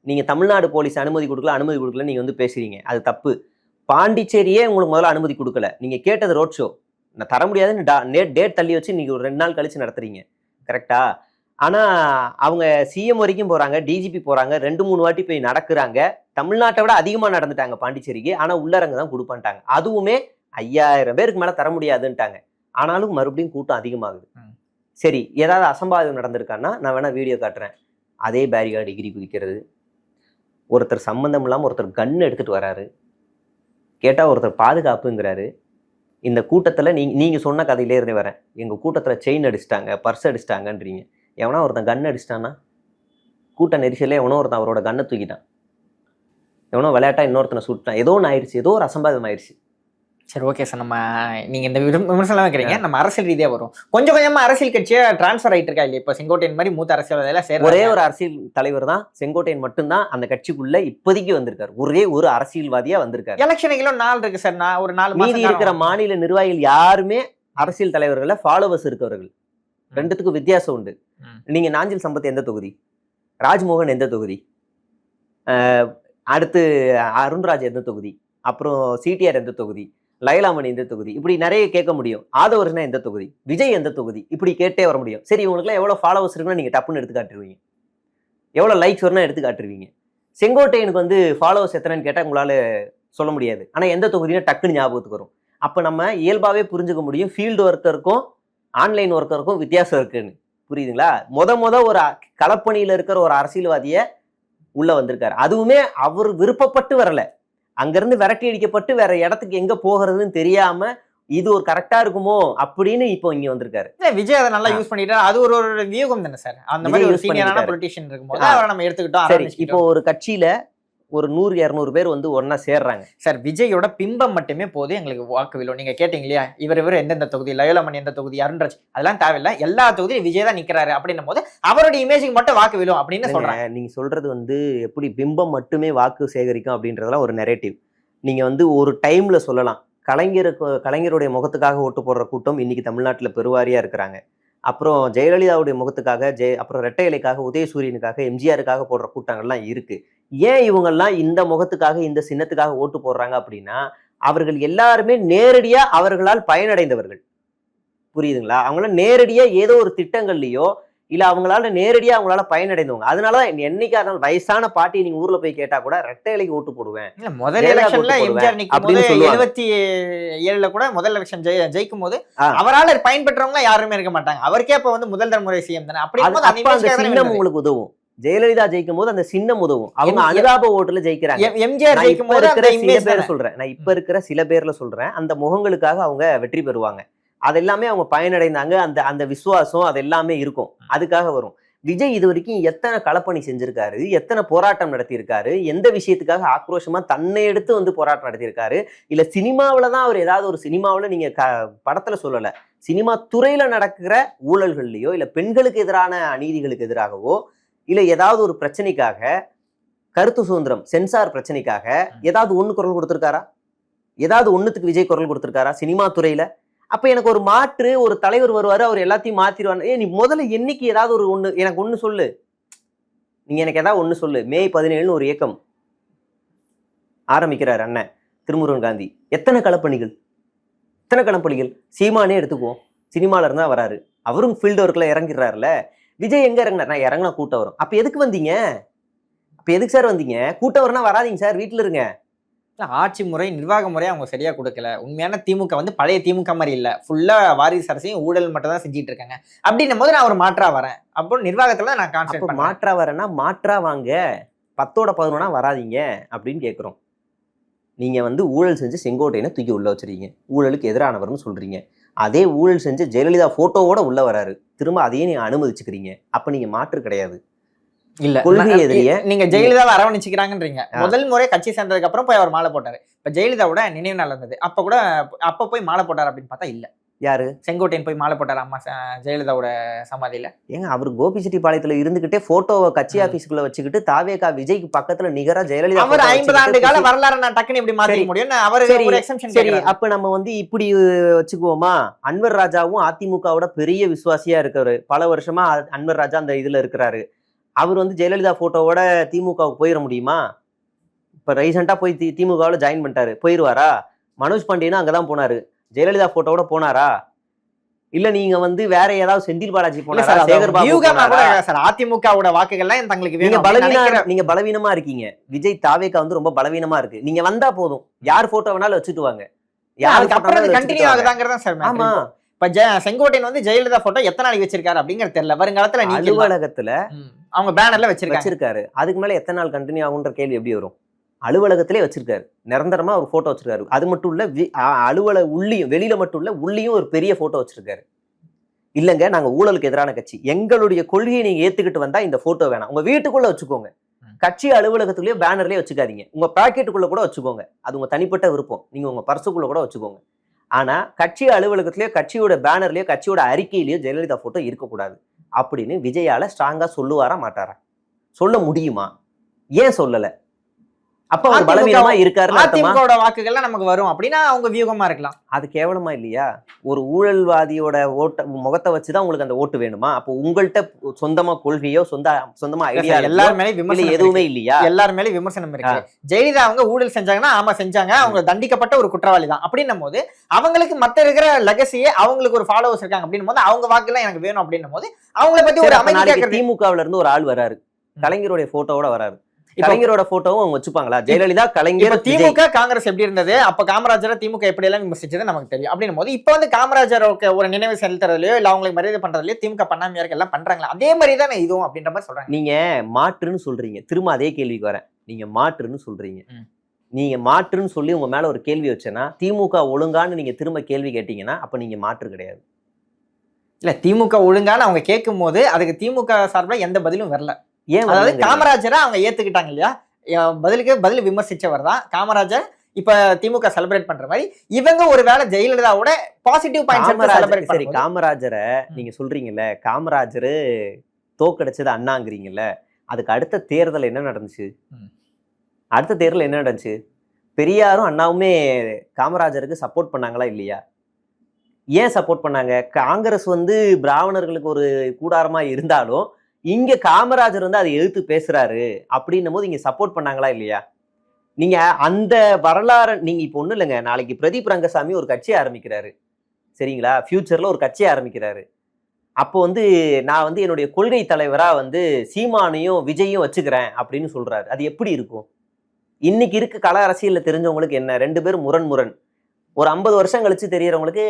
நீங்க தமிழ்நாடு போலீஸ் அனுமதி குடுக்கல நீங்க வந்து பேசுறீங்க. அது தப்பு. பாண்டிச்சேரியே உங்களுக்கு முதல்ல அனுமதி குடுக்கல. நீங்க கேட்டது ரோட் ஷோ. நான் தர முடியாதுன்னு டேட் தள்ளி வச்சு நீங்க ஒரு 2 நாள் கழிச்சு நடத்துறீங்க. கரெக்ட்டா? ஆனா அவங்க சிஎம் வரைக்கும் போறாங்க, டிஜிபி போறாங்க. 2, 3 வாட்டி போய் நடக்குறாங்க. தமிழ்நாட்ட விட அதிகமா நடந்துட்டாங்க பாண்டிச்சேரிக்கு. ஆனா உள்ளரங்கு தான் குடுப்பேன்ட்டாங்க. அதுவுமே 5000 பேருக்கு மேல தர முடியாதுன்ட்டாங்க. ஆனாலும் மறுபடியும் கூட்டம் அதிகமாகுது. சரி, ஏதாவது அசம்பாவிதம் நடந்திருக்கான்னா, நான் வேணா வீடியோ காட்டுறேன். அதே பேரிகார்டு எகிறி குதிக்கிறது. ஒருத்தர் சம்பந்தம் இல்லாம ஒருத்தர் கன் எடுத்துட்டு வராரு. கேட்டா ஒருத்தர் பாதுகாப்புங்கிறாரு. இந்த கூட்டத்துல நீங்க சொன்ன கதையிலே இருந்தே வரேன். எங்க கூட்டத்துல செயின் அடிச்சிட்டாங்க, பர்ஸ் அடிச்சிட்டாங்கன்றீங்க. எவனா ஒருத்தன் கன் அடிச்சிட்டான்னா, கூட்ட நெரிசல்ல எவனோ ஒருத்தன் அவரோட கன்னை தூக்கிட்டான். எவனோ விளையாட்டா இன்னொருத்தனை சுட்டான். ஏதோ ஒன்று ஆயிடுச்சு. ஏதோ ஒரு அசம்பாவிதம் ஆயிடுச்சு. சரி, ஓகே சார். நீங்க இந்த விமர்சனம் வைக்கிறீங்க. நம்ம அரசியல் ரீதியா வரும். கொஞ்சம் கொஞ்சமா அரசியல் கட்சியா டிரான்ஸ்ஃபர் ஆயிட்டு இருக்கா இல்லையா? இப்ப செங்கோட்டையன் மாதிரி மூத்த அரசியல்வாதிகள் சேர்றாங்க. ஒரே ஒரு அரசியல் தலைவர் தான் செங்கோட்டையன் மட்டும்தான் அந்த கட்சிக்குள்ள இப்போதைக்கு வந்திருக்காரு. ஒரே ஒரு அரசியல்வாதியா வந்திருக்காரு. எலெக்ஷனுக்கு நாள் இருக்கு சார். நான் ஒரு 4 மீதி இருக்கிற மாநில நிர்வாகிகள் யாருமே அரசியல் தலைவர்கள ஃபாலோவர்ஸ் இருக்கவர்கள். ரெண்டுத்துக்கும் வித்தியாசம் உண்டு. நீங்க நாஞ்சில் சம்பத் எந்த தொகுதி? ராஜ்மோகன் எந்த தொகுதி? அடுத்து அருண்ராஜ் எந்த தொகுதி? அப்புறம் சிடிஆர் எந்த தொகுதி? லைலாமணி எந்த தொகுதி? இப்படி நிறைய கேட்க முடியும். ஆதவர்னா எந்த தொகுதி? விஜய் எந்த தொகுதி? இப்படி கேட்டே வர முடியும். சரி, இவங்களுக்குலாம் எவ்வளவு ஃபாலோவர்ஸ் இருக்குன்னு நீங்க டப்புன்னு எடுத்து காட்டுருவீங்க. எவ்வளவு லைக்ஸ் வரும்னா எடுத்து காட்டுருவீங்க. செங்கோட்டையனுக்கு வந்து ஃபாலோவர்ஸ் எத்தனைன்னு கேட்டா உங்களால சொல்ல முடியாது. ஆனா எந்த தொகுதின்னு டக்குன்னு ஞாபகத்துக்கு வரும். அப்ப நம்ம இயல்பாவே புரிஞ்சுக்க முடியும் ஃபீல்டு ஒர்க்கருக்கும் ஆன்லைன் ஒர்க்கருக்கும் வித்தியாசம் இருக்குன்னு. புரியுதுங்களா? முத ஒரு களப்பணியில இருக்கிற ஒரு அரசியல்வாதிய உள்ள வந்திருக்காரு. அதுவுமே அவர் விருப்பப்பட்டு வரல. அங்கிருந்து விரட்டி அடிக்கப்பட்டு வேற இடத்துக்கு எங்க போகிறதுன்னு தெரியாம இது ஒரு கரெக்டா இருக்குமோ அப்படின்னு இப்போ இங்க வந்திருக்காரு. விஜய் அதை நல்லா யூஸ் பண்ணிட்டாரு. அது ஒரு வியூகம் தானே சார். அந்த மாதிரி ஒரு சீனியரான பொலிட்டிஷியன் இருக்கும்போது அவரை நம்ம எடுத்துக்கிட்டோம். சரி, இப்போ ஒரு கட்சியில ஒரு 100-200 பேர் வந்து ஒன்னா சேர்றாங்க சார். விஜயோட பிம்பம் மட்டுமே போதும் எங்களுக்கு வாக்கு விழும். நீங்க கேட்டீங்க இல்லையா, இவர் எந்தெந்த தொகுதி, லயோலாமணி எந்த தொகுதி, அருண்ராஜ், அதெல்லாம் தேவையில்லை. எல்லா தொகுதியும் விஜய் தான் நிக்கிறாரு அப்படின்னும் போது அவருடைய இமேஜுக்கு மட்டும் வாக்கு விழும் அப்படின்னு சொல்றாங்க. நீங்க சொல்றது வந்து எப்படி பிம்பம் மட்டுமே வாக்கு சேகரிக்கும் அப்படின்றதெல்லாம் ஒரு நெரேட்டிவ். நீங்க வந்து ஒரு டைம்ல சொல்லலாம். கலைஞருடைய முகத்துக்காக ஓட்டு போடுற கூட்டம் இன்னைக்கு தமிழ்நாட்டுல பெருவாரியா இருக்கிறாங்க. அப்புறம் ஜெயலலிதாவுடைய முகத்துக்காக அப்புறம் ரெட்டை இலைக்காக, உதயசூரியனுக்காக, எம்ஜிஆருக்காக போடுற கூட்டங்கள்லாம் இருக்கு. ஏன் இவங்கெல்லாம் இந்த முகத்துக்காக இந்த சின்னத்துக்காக ஓட்டு போடுறாங்க அப்படின்னா, அவர்கள் எல்லாருமே நேரடியா அவர்களால் பயனடைந்தவர்கள். புரியுதுங்களா? அவங்களாம் நேரடியா ஏதோ ஒரு திட்டங்கள்லயோ இல்ல அவங்களால நேரடியா அவங்களால பயனடைந்தவங்க. அதனாலதான் என்னைக்கா இருந்தாலும் வயசான பாட்டி நீங்க ஊர்ல போய் கேட்டா கூட ரெட்டை இலைக்கு ஓட்டு போடுவேன். முதல் எலெக்ஷன்ல எம்ஜிஆர் நிக்கும்போது 77ல கூட முதல் எலெக்ஷன் ஜெயிக்கும் போது அவரால் பயன்பெற்றவங்க யாருமே இருக்க மாட்டாங்க. அவருக்கே அப்ப வந்து முதல் தலைமுறை சிஎம் தானே. அப்படி அந்த சின்னம் உங்களுக்கு உதவும். ஜெயலலிதா ஜெயிக்கும் போது அந்த சின்னம் உதவும். அவங்க அனுதாப ஓட்டுல ஜெயிக்கிறாங்க. எம்ஜிஆர் ஜெயிக்கும் போது நான் இப்ப இருக்கிற சில பேர்ல சொல்றேன். அந்த முகங்களுக்காக அவங்க வெற்றி பெறுவாங்க. அதெல்லாமே அவங்க பயனடைந்தாங்க. அந்த விசுவாசம் அது எல்லாமே இருக்கும். அதுக்காக வரும். விஜய் இது வரைக்கும் எத்தனை களப்பணி செஞ்சிருக்காரு, எத்தனை போராட்டம் நடத்தியிருக்காரு, எந்த விஷயத்துக்காக ஆக்ரோஷமா தன்னை எடுத்து வந்து போராட்டம் நடத்தியிருக்காரு. இல்ல சினிமாவில தான் அவர் ஏதாவது ஒரு சினிமாவில நீங்க படத்துல சொல்லல, சினிமா துறையில நடக்கிற ஊழல்கள்லயோ இல்ல பெண்களுக்கு எதிரான அநீதிகளுக்கு எதிராகவோ இல்ல ஏதாவது ஒரு பிரச்சனைக்காக, கருத்து சுதந்திரம் சென்சார் பிரச்சனைக்காக ஏதாவது ஒண்ணு குரல் கொடுத்திருக்காரா? ஏதாவது ஒண்ணுத்துக்கு விஜய் குரல் கொடுத்திருக்காரா சினிமா துறையில? அப்ப எனக்கு ஒரு மாற்று ஒரு தலைவர் வருவாரு, அவர் எல்லாத்தையும் மாத்திருவாரு. நீ முதல்ல என்னைக்கு ஏதாவது ஒரு ஒண்ணு எனக்கு ஒண்ணு சொல்லு. நீங்க எனக்கு ஏதாவது ஒண்ணு சொல்லு. மே 17 ஒரு இயக்கம் ஆரம்பிக்கிறார் அண்ணன் திருமுருகன் காந்தி. எத்தனை களப்பணிகள் சீமானே எடுத்துக்குவோம். சினிமால இருந்தா வராரு. அவரும் ஃபீல்டு ஒர்க்ல இறங்கிடுறாருல. விஜய் எங்க இறங்கினார்? நான் இறங்கினா கூட்டம் வரும். அப்ப எதுக்கு வந்தீங்க? அப்ப எதுக்கு சார் வந்தீங்க? கூட்டம் வரனா வராதீங்க சார், வீட்டுல இருங்க. ஆட்சி முறை, நிர்வாக முறை அவங்க சரியா கொடுக்கல. உண்மையான திமுக வந்து பழைய திமுக மாதிரி இல்ல. ஃபுல்லா வாரிசு அரசையும் ஊழல் மட்டும் தான் செஞ்சுட்டு இருக்காங்க. அப்படின்னும் போது நான் ஒரு மாற்றா வரேன். அப்போ நிர்வாகத்துல நான் கான்சென்ட்ரேட் பண்ணேன். மாற்றா வரேன்னா மாற்றா வாங்க, 10ஓட 11 வராதீங்க அப்படின்னு கேட்கிறோம். நீங்க வந்து ஊழல் செஞ்சு செங்கோட்டையனை தூக்கி உள்ள வச்சிருக்கீங்க, ஊழலுக்கு எதிரானவர்னு சொல்றீங்க. அதே ஊழல் செஞ்சு ஜெயலலிதா போட்டோவோட உள்ள வராரு, திரும்ப அதையே நீங்க அனுமதிச்சுக்கிறீங்க. அப்ப நீங்க மாற்று கிடையாது. இல்ல கொள்கை எதிரிய நீங்க ஜெயலலிதாவை அரவணைச்சுக்கிறாங்கன்றீங்க. முதல் முறை கட்சி சேர்ந்ததுக்கு அப்புறம் போய் அவர் மாலை போட்டாரு. இப்ப ஜெயலலிதாவோட நினைவு நாள் இருந்தது, அப்ப போய் மாலை போட்டாரு அப்படின்னு பார்த்தா இல்ல. யாரு? செங்கோட்டையன் போய் மாலை போட்டாரு அம்மா ஜெயலலிதாவோட சமாதியில. ஏங்க அவர் கோபிச்செட்டிப்பாளையத்துல இருந்துகிட்டே போட்டோவை கட்சி ஆபீஸ்க்குள்ள வச்சுக்கிட்டு தாவேகா விஜய்க்கு பக்கத்துல நிகரா ஜெயலலிதா அவர் 50 ஆண்டு கால வரலாறு நான் டக்குன்னு இப்படி மாத்திக்க முடியும். அவரு ஒரு எக்ஸெப்ஷன். சரி, அப்ப நம்ம வந்து இப்படி வச்சுக்குவோமா? அன்வர் ராஜாவும் அதிமுகவோட பெரிய விசுவாசியா இருக்காரு, பல வருஷமா அன்வர் ராஜா அந்த இதுல இருக்கிறாரு. அவர் வந்து ஜெயலலிதா போட்டோவோட திமுகவுக்கு போயிட முடியுமா? இப்ப ரீசெண்டா போய் திமுகவில் ஜாயின் பண்ணிட்டாரு, போயிருவாரா? மனோஜ் பாண்டியனும் அங்கதான் போனாரு, ஜெயலலிதா போட்டோவோட போனாரா? இல்ல நீங்க வந்து வேற ஏதாவது செந்தில் பாலாஜி போனாரா, சேகர் பாபு போனாரா? அதிமுகவோட வாக்குகள்லாம் தங்களுக்கு நீங்க பலவீனமா இருக்கீங்க. விஜய் தாவேகா வந்து ரொம்ப பலவீனமா இருக்கு. நீங்க வந்தா போதும், யார் போட்டோ வேணாலும் வச்சுட்டு வாங்க, யாருக்கு அப்புறம் கண்டினியூ ஆகுதாங்கறத சார். ஆமா, இப்ப செங்கோட்டையன் வந்து ஜெயலலிதா போட்டோ எத்தனை நாளைக்கு வச்சிருக்காரு அப்படிங்கறது தெரியல. வருங்காலத்துல அலுவலகத்துல அவங்க பேனர்ல வச்சிருக்காரு, அதுக்கு மேல எத்தனை நாள் கண்டினியூ ஆகுன்ற கேள்வி எப்படி வரும்? அலுவலகத்திலே வச்சிருக்காரு, நிரந்தரமா ஒரு போட்டோ வச்சிருக்காரு. அது மட்டும் இல்ல, அலுவலக உள்ளியும் வெளியில மட்டும் இல்ல, உள்ளியும் ஒரு பெரிய போட்டோ வச்சிருக்காரு. இல்லங்க, நாங்க ஊழலுக்கு எதிரான கட்சி, எங்களுடைய கொள்கையை நீங்க ஏத்துக்கிட்டு வந்தா இந்த போட்டோ வேணாம், உங்க வீட்டுக்குள்ள வச்சுக்கோங்க, கட்சி அலுவலகத்துலயோ பேனர்லயே வச்சுக்காதீங்க, உங்க பாக்கெட்டுக்குள்ள கூட வச்சுக்கோங்க, அது உங்க தனிப்பட்ட விருப்பம், நீங்க உங்க பர்சுக்குள்ள கூட வச்சுக்கோங்க. ஆனா கட்சி அலுவலகத்திலயோ கட்சியோட பேனர்லயோ கட்சியோட அறிக்கையிலயோ ஜெயலலிதா போட்டோ இருக்கக்கூடாது அப்படின்னு விஜயால ஸ்ட்ராங்கா சொல்லுவாரா மாட்டாரா? சொல்ல முடியுமா? ஏன் சொல்லல? அப்ப அவர் பலவீனமா இருக்காருன்னு அதிமுகவோட வாக்குகள்லாம் நமக்கு வரும் அப்படின்னா அவங்க வியூகமா இருக்கலாம். அது கேவலமா இல்லையா? ஒரு ஊழல்வாதியோட முகத்தை வச்சுதான் உங்களுக்கு அந்த ஓட்டு வேணுமா? அப்போ உங்கள்கிட்ட சொந்தமா கொள்கையோ சொந்தமா ஐடியா எதுவுமே இல்லையா? எல்லாரும் மேலே விமர்சனம் இருக்கு. ஜெயலலிதா அவங்க ஊழல் செஞ்சாங்கன்னா ஆமா செஞ்சாங்க, அவங்க தண்டிக்கப்பட்ட ஒரு குற்றவாளி தான் அப்படின்னும் போது அவங்களுக்கு மத்த இருக்கிற லெகசியே, அவங்களுக்கு ஒரு ஃபாலோவர்ஸ் இருக்காங்க அப்படின்னும் போது அவங்க வாக்குலாம் எனக்கு வேணும் அப்படின்னும் போது அவங்கள பத்தி ஒரு அமைதி. திமுகவுல இருந்து ஒரு ஆள் வராரு, கலைஞருடைய போட்டோவோட வராரு, கலைஞரோட போட்டோவும் அவங்க வச்சுப்பாங்களா? ஜெயலலிதா கலைஞர் திமுக காங்கிரஸ் எப்படி இருந்தது, அப்ப காமராஜரை திமுக எப்படி எல்லாம் விமர்சிச்சது நமக்கு தெரியும். அப்படின்னும் போது இப்ப வந்து காமராஜருக்கு ஒரு நினைவு செலுத்துறதுலயோ இல்ல அவங்களுக்கு மரியாதை பண்றதுலயோ திமுக பண்ணாமையா இருக்கு, எல்லாம் பண்றாங்களா? அதே மாதிரி தானே இதுவும் அப்படின்ற மாதிரி சொல்றாங்க. நீங்க மாற்றுன்னு சொல்றீங்க, திரும்ப அதே கேள்விக்கு வரேன். நீங்க மாற்றுன்னு சொல்றீங்க, நீங்க மாற்றுன்னு சொல்லி உங்க மேல ஒரு கேள்வி வச்சேன்னா திமுக ஒழுங்கான்னு நீங்க திரும்ப கேள்வி கேட்டீங்கன்னா அப்ப நீங்க மாற்று கிடையாது. இல்ல, திமுக ஒழுங்கான்னு அவங்க கேட்கும் போது அதுக்கு திமுக சார்பில் எந்த பதிலும் வரல. ஏன்? அதாவது காமராஜரை அவங்க ஏத்துக்கிட்டாங்க இல்லையா, பதில் விமர்சிச்சவர் தான் காமராஜர். இப்ப திமுக செலிப்ரேட் பண்ற மாதிரி இவங்க ஒருவேளை ஜெயலலிதாவோட பாசிட்டிவ் பாயிண்ட்ஸ். சரி, காமராஜரை நீங்க சொல்றீங்கல்ல, காமராஜரு தோக்கடிச்சது அண்ணாங்கிறீங்கல்ல, அதுக்கு அடுத்த தேர்தல் என்ன நடந்துச்சு? அடுத்த தேர்தல் என்ன நடந்துச்சு? பெரியாரும் அண்ணாவுமே காமராஜருக்கு சப்போர்ட் பண்ணாங்களா இல்லையா? ஏன் சப்போர்ட் பண்ணாங்க? காங்கிரஸ் வந்து பிராமணர்களுக்கு ஒரு கூடாரமா இருந்தாலும் இங்க காமராஜர் வந்து அதை எதிர்த்து பேசுறாரு அப்படின்னும் போது இங்க சப்போர்ட் பண்ணாங்களா இல்லையா? நீங்க அந்த வரலாறு நீங்க இப்ப ஒண்ணு இல்லைங்க, நாளைக்கு பிரதீப் ரங்கசாமி ஒரு கட்சி ஆரம்பிக்கிறாரு, சரிங்களா? ஃபியூச்சர்ல ஒரு கட்சி ஆரம்பிக்கிறாரு. அப்போ வந்து நான் வந்து என்னுடைய கொள்கை தலைவரா வந்து சீமானையும் விஜயும் வச்சுக்கிறேன் அப்படின்னு சொல்றாரு. அது எப்படி இருக்கும்? இன்னைக்கு இருக்கு கல அரசியல்ல தெரிஞ்சவங்களுக்கு என்ன, ரெண்டு பேரும் முரண். ஒரு 50 வருஷம் கழிச்சு தெரியறவங்களுக்கு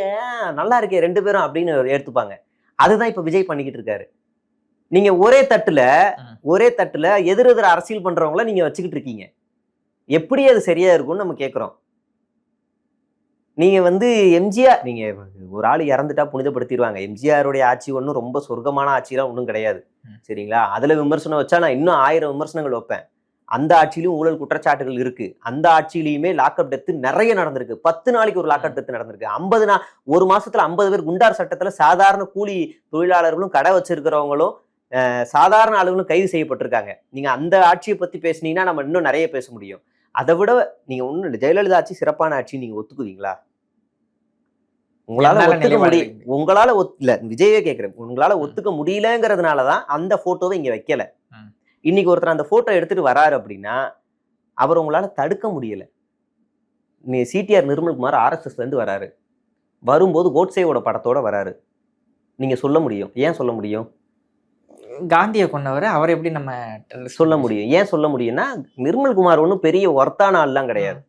நல்லா இருக்கே ரெண்டு பேரும் அப்படின்னு எடுத்துப்பாங்க. அதுதான் இப்ப விஜய் பண்ணிக்கிட்டு இருக்காரு. நீங்க ஒரே தட்டுல எதிர் அரசியல் பண்றவங்கள நீங்க வச்சுக்கிட்டு இருக்கீங்க. எப்படி அது சரியா இருக்கும்னு நம்ம கேட்கிறோம். நீங்க வந்து எம்ஜிஆர், நீங்க ஒரு ஆள் இறந்துட்டா புனிதப்படுத்திடுவாங்க. எம்ஜிஆருடைய ஆட்சி ஒன்றும் ரொம்ப சொர்க்கமான ஆட்சிலாம் ஒன்றும் கிடையாது, சரிங்களா? அதுல விமர்சனம் வச்சா நான் இன்னும் 1000 விமர்சனங்கள் வைப்பேன். அந்த ஆட்சியிலும் ஊழல் குற்றச்சாட்டுகள் இருக்கு. அந்த ஆட்சியிலுமே லாக்அப் டெத் நிறைய நடந்திருக்கு. 10 நாளைக்கு ஒரு லாக்அப் டெத் நடந்திருக்கு. 50 நாள், ஒரு மாசத்துல 50 பேர். குண்டார் சட்டத்துல சாதாரண கூலி தொழிலாளர்களும் கடை வச்சிருக்கிறவங்களும் சாதாரண ஆளுகளும் கைது செய்யப்பட்டிருக்காங்க. நீங்க அந்த ஆட்சியை பத்தி பேசுனீங்கன்னா நம்ம இன்னும் நிறைய பேச முடியும். அதை விட நீங்க ஒண்ணும் இல்லை, ஜெயலலிதா ஆட்சி சிறப்பான ஆட்சி நீங்க ஒத்துக்குவீங்களா? உங்களால ஒத்துக்க முடியும், உங்களால இல்ல விஜயே கேட்கிறேன், உங்களால ஒத்துக்க முடியலங்கிறதுனாலதான் அந்த போட்டோவை இங்க வைக்கல. இன்னைக்கு ஒருத்தர் அந்த போட்டோ எடுத்துட்டு வராரு அப்படின்னா அவர் உங்களால தடுக்க முடியல. நீ சிடிஆர் நிர்மல்குமார் RSSல இருந்து வராரு, வரும்போது கோட்சேவோட படத்தோட வராரு. நீங்க சொல்ல முடியும், ஏன் சொல்ல முடியும்? காந்தியை கொண்டவர், அவர் எப்படி நம்ம சொல்ல முடியும்? ஏன் சொல்ல முடியும்னா நிர்மல்குமார் ஒன்றும் பெரிய ஒர்த்தான ஆள்லாம் கிடையாது,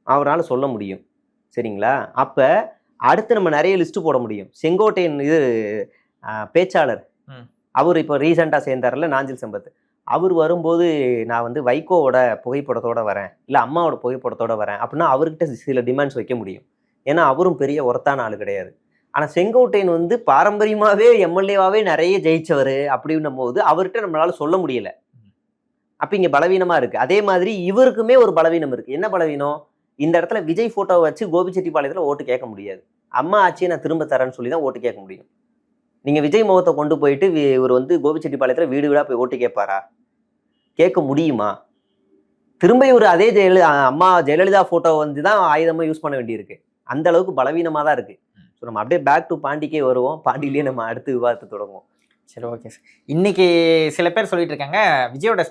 அவரால் சொல்ல முடியும், சரிங்களா? அப்ப அடுத்து நம்ம நிறைய லிஸ்ட் போட முடியும். செங்கோட்டையன் இது பேச்சாளர், அவர் இப்போ ரீசெண்டா சேர்ந்தார்ல நாஞ்சில் சம்பத், அவர் வரும்போது நான் வந்து வைகோவோட புகைப்படத்தோட வரேன், இல்லை அம்மாவோட புகைப்படத்தோட வரேன் அப்படின்னா அவர்கிட்ட சில டிமாண்ட்ஸ் வைக்க முடியும். ஏன்னா அவரும் பெரிய ஒருத்தான ஆள் கிடையாது. ஆனால் செங்கோட்டையன் வந்து பாரம்பரியமாகவே எம்எல்ஏவாகவே நிறைய ஜெயிச்சவர் அப்படின்னும் போது அவர்கிட்ட நம்மளால சொல்ல முடியல. அப்போ இங்கே பலவீனமாக இருக்குது. அதே மாதிரி இவருக்குமே ஒரு பலவீனம் இருக்குது. என்ன பலவீனம்? இந்த இடத்துல விஜய் ஃபோட்டோவை வச்சு கோபிச்செட்டிப்பாளையத்தில் ஓட்டு கேட்க முடியாது. அம்மா ஆட்சியை நான் திரும்ப தரேன்னு சொல்லி தான் ஓட்டு கேட்க முடியும். நீங்கள் விஜய் முகத்தை கொண்டு போயிட்டு இவர் வந்து கோபிச்செட்டிப்பாளையத்தில் வீடு வீடாக போய் ஓட்டு கேட்பாரா? கேட்க முடியுமா? திரும்ப இவர் அதே அம்மா ஜெயலலிதா ஃபோட்டோ வந்து தான் ஆயுதமாக யூஸ் பண்ண வேண்டியிருக்கு. அந்த அளவுக்கு பலவீனமாக தான் இருக்குது. ஸோ நம்ம அப்படியே பேக் டு பாண்டிக்கே வருவோம். பாண்டியிலேயே நம்ம அடுத்து விவாதத்தை தொடங்குவோம். சரி, ஓகே சார். இன்னைக்கு சில பேர் சொல்லிட்டு இருக்காங்க விஜயோட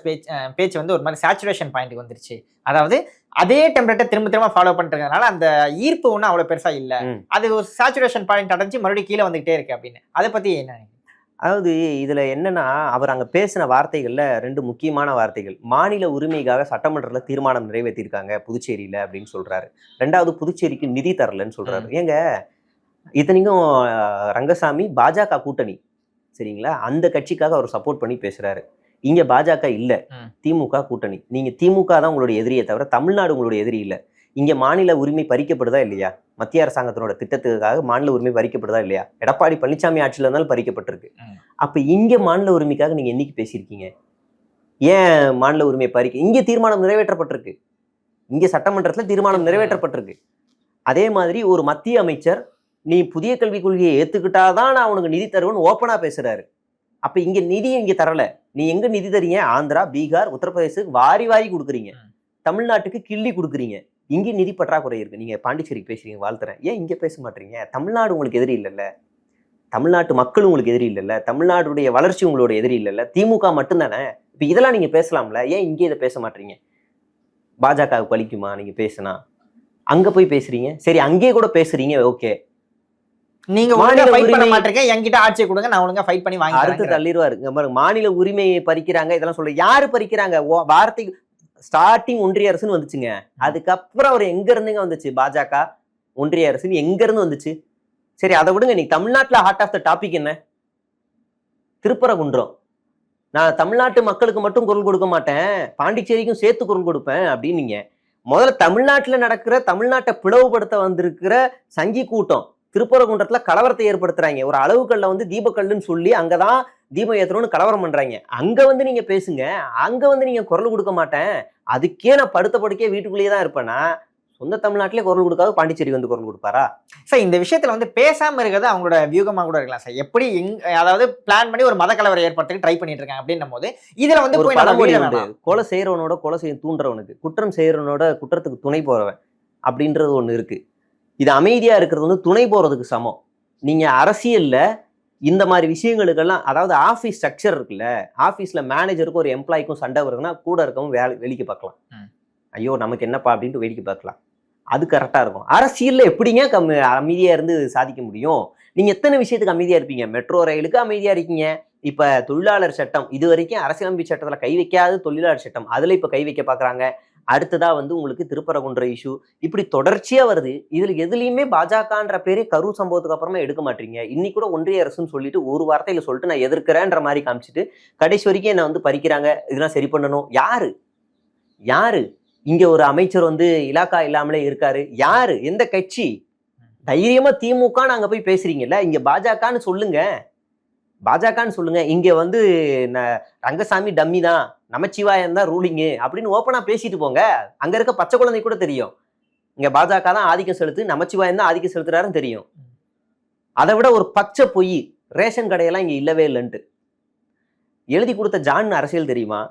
பேச்சு வந்து ஒரு மாதிரி சேச்சுரேஷன் பாயிண்ட்டுக்கு வந்துருச்சு. அதாவது அதே டெம்ப்ளேட்டை திரும்ப திரும்ப ஃபாலோ பண்ணிருக்கனால அந்த ஈர்ப்பு ஒன்றும் அவ்வளோ பெருசா இல்லை, அது ஒரு சேச்சுரேஷன் பாயிண்ட் அடைஞ்சு மறுபடியும் கீழே வந்துகிட்டே இருக்கு அப்படின்னு. அதை பத்தி என்ன? அதாவது இதுல என்னன்னா, அவர் அங்க பேசின வார்த்தைகள்ல 2 முக்கியமான வார்த்தைகள். மாநில உரிமைக்காக சட்டமன்றத்துல தீர்மானம் நிறைவேற்றிருக்காங்க புதுச்சேரியில அப்படின்னு சொல்றாரு. 2வது புதுச்சேரிக்கு நிதி தரலன்னு சொல்றாரு. ஏங்க இத்தனைக்கும் ரங்கசாமி பாஜக கூட்டணி, சரிங்களா? அந்த கட்சிக்காக அவர் சப்போர்ட் பண்ணி பேசுறாரு. இங்க பாஜக இல்ல, திமுக கூட்டணி. நீங்க திமுக தான் உங்களுடைய எதிரியை தவிர தமிழ்நாடு உங்களுடைய எதிரி இல்ல. இங்க மாநில உரிமை பறிக்கப்படுதா இல்லையா? மத்திய அரசாங்கத்தினோட திட்டத்துக்காக மாநில உரிமை பறிக்கப்படுதா இல்லையா? எடப்பாடி பழனிசாமி ஆட்சியில இருந்தாலும் பறிக்கப்பட்டிருக்கு. அப்ப இங்க மாநில உரிமைக்காக நீங்க என்னைக்கு பேசியிருக்கீங்க? ஏன் மாநில உரிமை இங்க தீர்மானம் நிறைவேற்றப்பட்டிருக்கு. இங்க சட்டமன்றத்துல தீர்மானம் நிறைவேற்றப்பட்டிருக்கு. அதே மாதிரி ஒரு மத்திய அமைச்சர் நீ புதிய கல்விக் கொள்கையை ஏத்துக்கிட்டாதான் நான் உனக்கு நிதி தருவேன்னு ஓப்பனா பேசுறாரு. அப்ப இங்க நிதி இங்க தரல. நீ எங்க நிதி தரீங்க? ஆந்திரா, பீகார், உத்தரப்பிரதேசத்துக்கு வாரி வாரி கொடுக்குறீங்க. தமிழ்நாட்டுக்கு கிள்ளி கொடுக்குறீங்க. இங்கே நிதி பற்றாக்குறை இருக்கு. நீங்க பாண்டிச்சேரிக்கு பேசுறீங்க, வாழ்த்துறேன். ஏன் இங்க பேச மாட்டீங்க? தமிழ்நாடு உங்களுக்கு எதிரி இல்லைல்ல, தமிழ்நாட்டு மக்கள் உங்களுக்கு எதிரி இல்லைல்ல, தமிழ்நாடுடைய வளர்ச்சி உங்களோட எதிரி இல்லைல்ல, திமுக மட்டும்தானே. இப்ப இதெல்லாம் நீங்க பேசலாம்ல, ஏன் இங்கே இதை பேச மாட்டீங்க? பாஜகவுக்கு வலிக்குமா நீங்க பேசினா? அங்க போய் பேசுறீங்க, சரி அங்கேயே கூட பேசுறீங்க, ஓகே. நீங்க என்கிட்ட ஆட்சியை கொடுங்க, நான் ஒழுங்கா ஃபைட் பண்ணி வாங்கி அடுத்து தள்ளிடுவாரு. மாநில உரிமையை பறிக்கிறாங்க, இதெல்லாம் சொல்ல யாரு பறிக்கிறாங்க? வார்த்தை ஸ்டார்டிங் ஒன்றிய அரசுன்னு வந்துச்சுங்க. அதுக்கப்புறம் அவர் எங்க இருந்துங்க வந்துச்சு? பாஜக ஒன்றிய அரசுன்னு எங்க இருந்து வந்துச்சு? சரி அதை விடுங்க. நீ தமிழ்நாட்டுல ஹார்ட் ஆஃப் த டாபிக் என்ன? திருப்பரங்குன்றம். நான் தமிழ்நாட்டு மக்களுக்கு மட்டும் குரல் கொடுக்க மாட்டேன், பாண்டிச்சேரிக்கும் சேர்த்து குரல் கொடுப்பேன் அப்படின்னு. நீங்க முதல்ல தமிழ்நாட்டுல நடக்கிற, தமிழ்நாட்டை பிளவுபடுத்த வந்திருக்கிற சங்கி கூட்டம் திருப்பரங்குன்றத்துல கலவரத்தை ஏற்படுத்துறாங்க. ஒரு அளவுக்கல்ல வந்து தீபக்கல்லுன்னு சொல்லி அங்கதான் தீபம் ஏற்றணும்னு கலவரம் பண்றாங்க. அங்க வந்து நீங்க பேசுங்க, அங்க வந்து நீங்க குரல் கொடுக்க மாட்டேன், அதுக்கே நான் படுத்த படுக்கையே வீட்டுக்குள்ளேயே தான் இருப்பேன்னா, சொந்த தமிழ்நாட்டிலே குரல் கொடுக்காது பாண்டிச்சேரி வந்து குரல் கொடுப்பாரா? சார் இந்த விஷயத்துல வந்து பேசாம இருக்கிறது அவங்களோட வியூகமா கூட இருக்கலாம் சார். எப்படி அதாவது பிளான் பண்ணி ஒரு மத கலவரம் ஏற்படுத்த ட்ரை பண்ணிட்டு இருக்காங்க அப்படின்னும் போது இதுல வந்து ஒரு பழமொழி உண்டு, கொலை செய்யறவனோட கொலை செய்ய தூண்டுறவனுக்கு, குற்றம் செய்யறவனோட குற்றத்துக்கு துணை போறவன் அப்படின்றது ஒண்ணு இருக்கு. இது அமைதியா இருக்கிறது வந்து துணை போறதுக்கு சமம். நீங்க அரசியல்ல இந்த மாதிரி விஷயங்களுக்கெல்லாம், அதாவது ஆஃபீஸ் ஸ்ட்ரக்சர் இருக்குல்ல, ஆஃபீஸ்ல மேனேஜருக்கும் ஒரு எம்ப்ளாய்க்கும் சண்டை வருதுன்னா கூட இருக்கவும் வேடிக்கை பார்க்கலாம். ஐயோ நமக்கு என்னப்பா அப்படின்ட்டு வேடிக்கை பார்க்கலாம். அது கரெக்டா இருக்கும். அரசியல்ல எப்படிங்க அமைதியா இருந்து சாதிக்க முடியும்? நீங்க எத்தனை விஷயத்துக்கு அமைதியா இருப்பீங்க? மெட்ரோ ரயிலுக்கு அமைதியா இருக்கீங்க. இப்ப தொழிலாளர் சட்டம், இது வரைக்கும் அரசியலமைப்பு சட்டத்துல கை வைக்காத தொழிலாளர் சட்டம், அதுல இப்ப கை வைக்க பாக்குறாங்க. அடுத்ததா வந்து உங்களுக்கு திருப்பரங்குன்ற இஷ்யூ, இப்படி தொடர்ச்சியா வருது. இதுல எதுலையுமே பாஜகன்ற பேரே கரூர் சம்பவத்துக்கு அப்புறமா எடுக்க மாட்டீங்க. இன்னைக்கு கூட ஒன்றிய அரசுன்னு சொல்லிட்டு ஒரு வார்த்தையில சொல்லிட்டு நான் எதிர்க்கிறேன்ற மாதிரி காமிச்சிட்டு கடைசி வரைக்கும் என்ன வந்து பறிக்கிறாங்க. இதெல்லாம் சரி பண்ணணும். யாரு இங்க ஒரு அமைச்சர் வந்து இலாக்கா இல்லாமலே இருக்காரு? யாரு? எந்த கட்சி? தைரியமா திமுக அங்க போய் பேசுறீங்கல்ல, இங்க பாஜகன்னு சொல்லுங்க. பாஜகன்னு சொல்லுங்க. இங்க வந்து ரங்கசாமி டம்மி தான், நமச்சிவாயம் தான் ரூலிங்கு அப்படின்னு ஓப்பனா பேசிட்டு போங்க. அங்க இருக்க பச்சை குழந்தை கூட தெரியும் இங்க பாஜக தான் ஆதிக்கம் செலுத்து, நமச்சிவாயம் தான் ஆதிக்கம் செலுத்துறாருன்னு தெரியும். அதை விட ஒரு பச்சை பொய், ரேஷன் கடையெல்லாம் இங்க இல்லவே இல்லைன்ட்டு எழுதி கொடுத்த ஜான் அரசியல் தெரியுமா,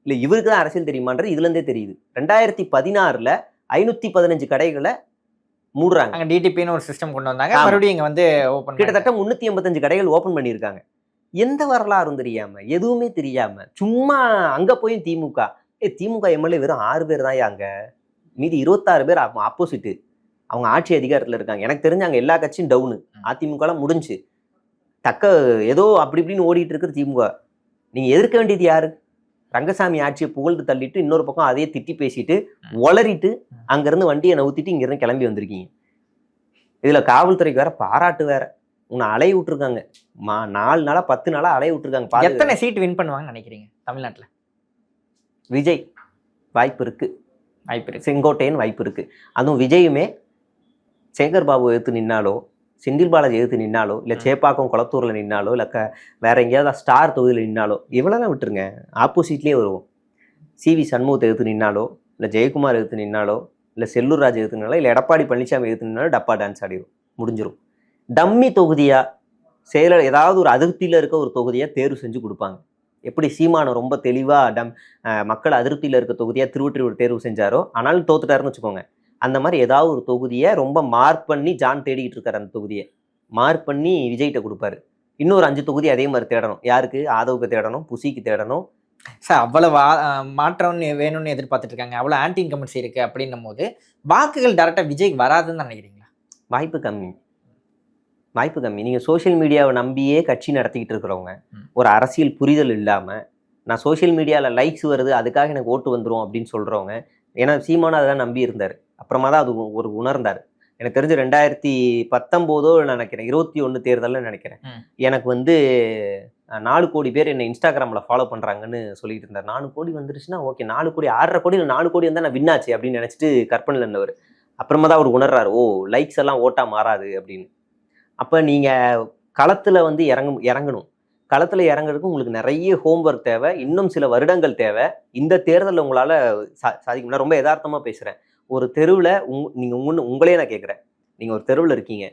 இல்ல இவருக்கு தான் அரசியல் தெரியுமான்றது இதுல இருந்தே தெரியுது. 2016 515 கடைகளை மூடுறாங்க. டிடிபின்னு ஒரு சிஸ்டம் கொண்டு வந்தாங்க. மறுபடியும் இங்க வந்து கிட்டத்தட்ட 385 கடைகள் ஓபன் பண்ணியிருக்காங்க. எந்த வரலாறும் தெரியாம, எதுவுமே தெரியாம, சும்மா அங்க போய் திமுக எம்எல்ஏ வெறும் 6 பேர் தான் அங்க, மீதி 26 பேர் ஆப்போசிட். அவங்க ஆட்சி அதிகாரத்துல இருக்காங்க. எனக்கு தெரிஞ்சு அங்க எல்லா கட்சியும் டவுனு. அதிமுக எல்லாம் முடிஞ்சு ஏதோ அப்படி இப்படின்னு ஓடிட்டு இருக்கிற திமுக. நீங்க எதிர்க்க வேண்டியது யாரு? ரங்கசாமி ஆட்சியை புகழ்ந்து தள்ளிட்டு இன்னொரு பக்கம் அதையே திட்டி பேசிட்டு ஒளறிட்டு அங்கிருந்து வண்டியை நவுத்திட்டு இங்க இருந்து கிளம்பி வந்திருக்கீங்க. இதுல காவல்துறைக்கு வேற பாராட்டு வேற. உன்னை அலைய விட்டுருக்காங்க. 4 நாளா 10 நாளா அலைய விட்டுருக்காங்க. எத்தனை சீட் வின் பண்ணுவாங்கன்னு நினைக்கிறீங்க தமிழ்நாட்டுல? விஜய் வாய்ப்பு இருக்கு, வாய்ப்பு இருக்கு. செங்கோட்டையன் வாய்ப்பு இருக்கு. அதுவும் விஜயுமே சேகர் பாபு எதிர்த்து நின்னாலோ, செந்தில் பாலாஜி எதிர்த்து நின்னாலோ, இல்லை சேப்பாக்கம் குளத்தூர்ல நின்னாலோ, இல்லை வேற எங்கேயாவது ஸ்டார் தொகுதியில் நின்னாலோ, இவ்வளோதான் விட்டுருங்க, ஆப்போசிட்லேயே வருவோம். சிவி சண்முகத்தை எதிர்த்து நின்னாலோ, இல்லை ஜெயக்குமார் எதிர்த்து நின்னாலோ, இல்லை செல்லூர் ராஜ் எதிர்த்து நின்னாலோ, இல்லை எடப்பாடி பழனிசாமி எதிர்த்து நின்னாலும் டப்பா டான்ஸ் ஆடிடும், முடிஞ்சிடும். டம்மி தொகுதியா செயலர் ஏதாவது ஒரு அதிருப்தியில் இருக்க ஒரு தொகுதியாக தேர்வு செஞ்சு கொடுப்பாங்க. எப்படி சீமானம் ரொம்ப தெளிவாக மக்கள் அதிருப்தியில் இருக்க தொகுதியாக திருவொற்றியூர் தேர்வு செஞ்சாரோ, ஆனாலும் தோத்துட்டாருன்னு வச்சுக்கோங்க. அந்த மாதிரி ஏதாவது ஒரு தொகுதியை ரொம்ப மார்க் பண்ணி ஜான் தேடிக்கிட்டு இருக்காரு. அந்த தொகுதியை மார்க் பண்ணி விஜய்கிட்ட கொடுப்பாரு. இன்னொரு 5 தொகுதி அதே மாதிரி தேடணும். யாருக்கு? ஆதவுக்கு தேடணும், புசிக்கு தேடணும். சார் அவ்வளவு மாற்றம் வேணும்னு எதிர்பார்த்துட்டு இருக்காங்க, அவ்வளோ ஆன்டி இன்கம்பன்சி இருக்கு அப்படின்னும் போது வாக்குகள் டேரக்டா விஜய்க்கு வராதுன்னு தான் நினைக்கிறீங்களா? வாய்ப்பு கம்மி, வாய்ப்பு கம்மி. நீங்கள் சோஷியல் மீடியாவை நம்பியே கட்சி நடத்திக்கிட்டு இருக்கிறவங்க, ஒரு அரசியல் புரிதல் இல்லாமல் நான் சோஷியல் மீடியாவில் லைக்ஸ் வருது அதுக்காக எனக்கு ஓட்டு வந்துடும் அப்படின்னு சொல்கிறவங்க, ஏன்னா சீமானும் அதை தான் நம்பி இருந்தார். அப்புறமா தான் அது ஒரு உணர்ந்தார். எனக்கு தெரிஞ்சு 2019 நினைக்கிறேன், 21 தேர்தலில் நினைக்கிறேன், எனக்கு வந்து 4 கோடி பேர் என்னை இன்ஸ்டாகிராமில் ஃபாலோ பண்ணுறாங்கன்னு சொல்லிட்டு இருந்தார். 4 கோடி வந்துருச்சுன்னா ஓகே, 4 கோடி 6.5 கோடி 4 கோடி வந்தால் நான் வின்னாச்சு அப்படின்னு நினச்சிட்டு கற்பனையில் இருந்தவர். அப்புறமா தான் அவர் உணர்றாரு, ஓ லைக்ஸ் எல்லாம் ஓட்டா மாறாது அப்படின்னு. அப்போ நீங்கள் களத்தில் வந்து இறங்கணும். களத்தில் இறங்குறதுக்கு உங்களுக்கு நிறைய ஹோம்ஒர்க் தேவை, இன்னும் சில வருடங்கள் தேவை. இந்த தேர்தலில் உங்களால் சாதிக்க முடியும். ரொம்ப யதார்த்தமாக பேசுகிறேன். ஒரு தெருவில் நீங்கள் உங்களே நான் கேட்குறேன், நீங்கள் ஒரு தெருவில் இருக்கீங்க,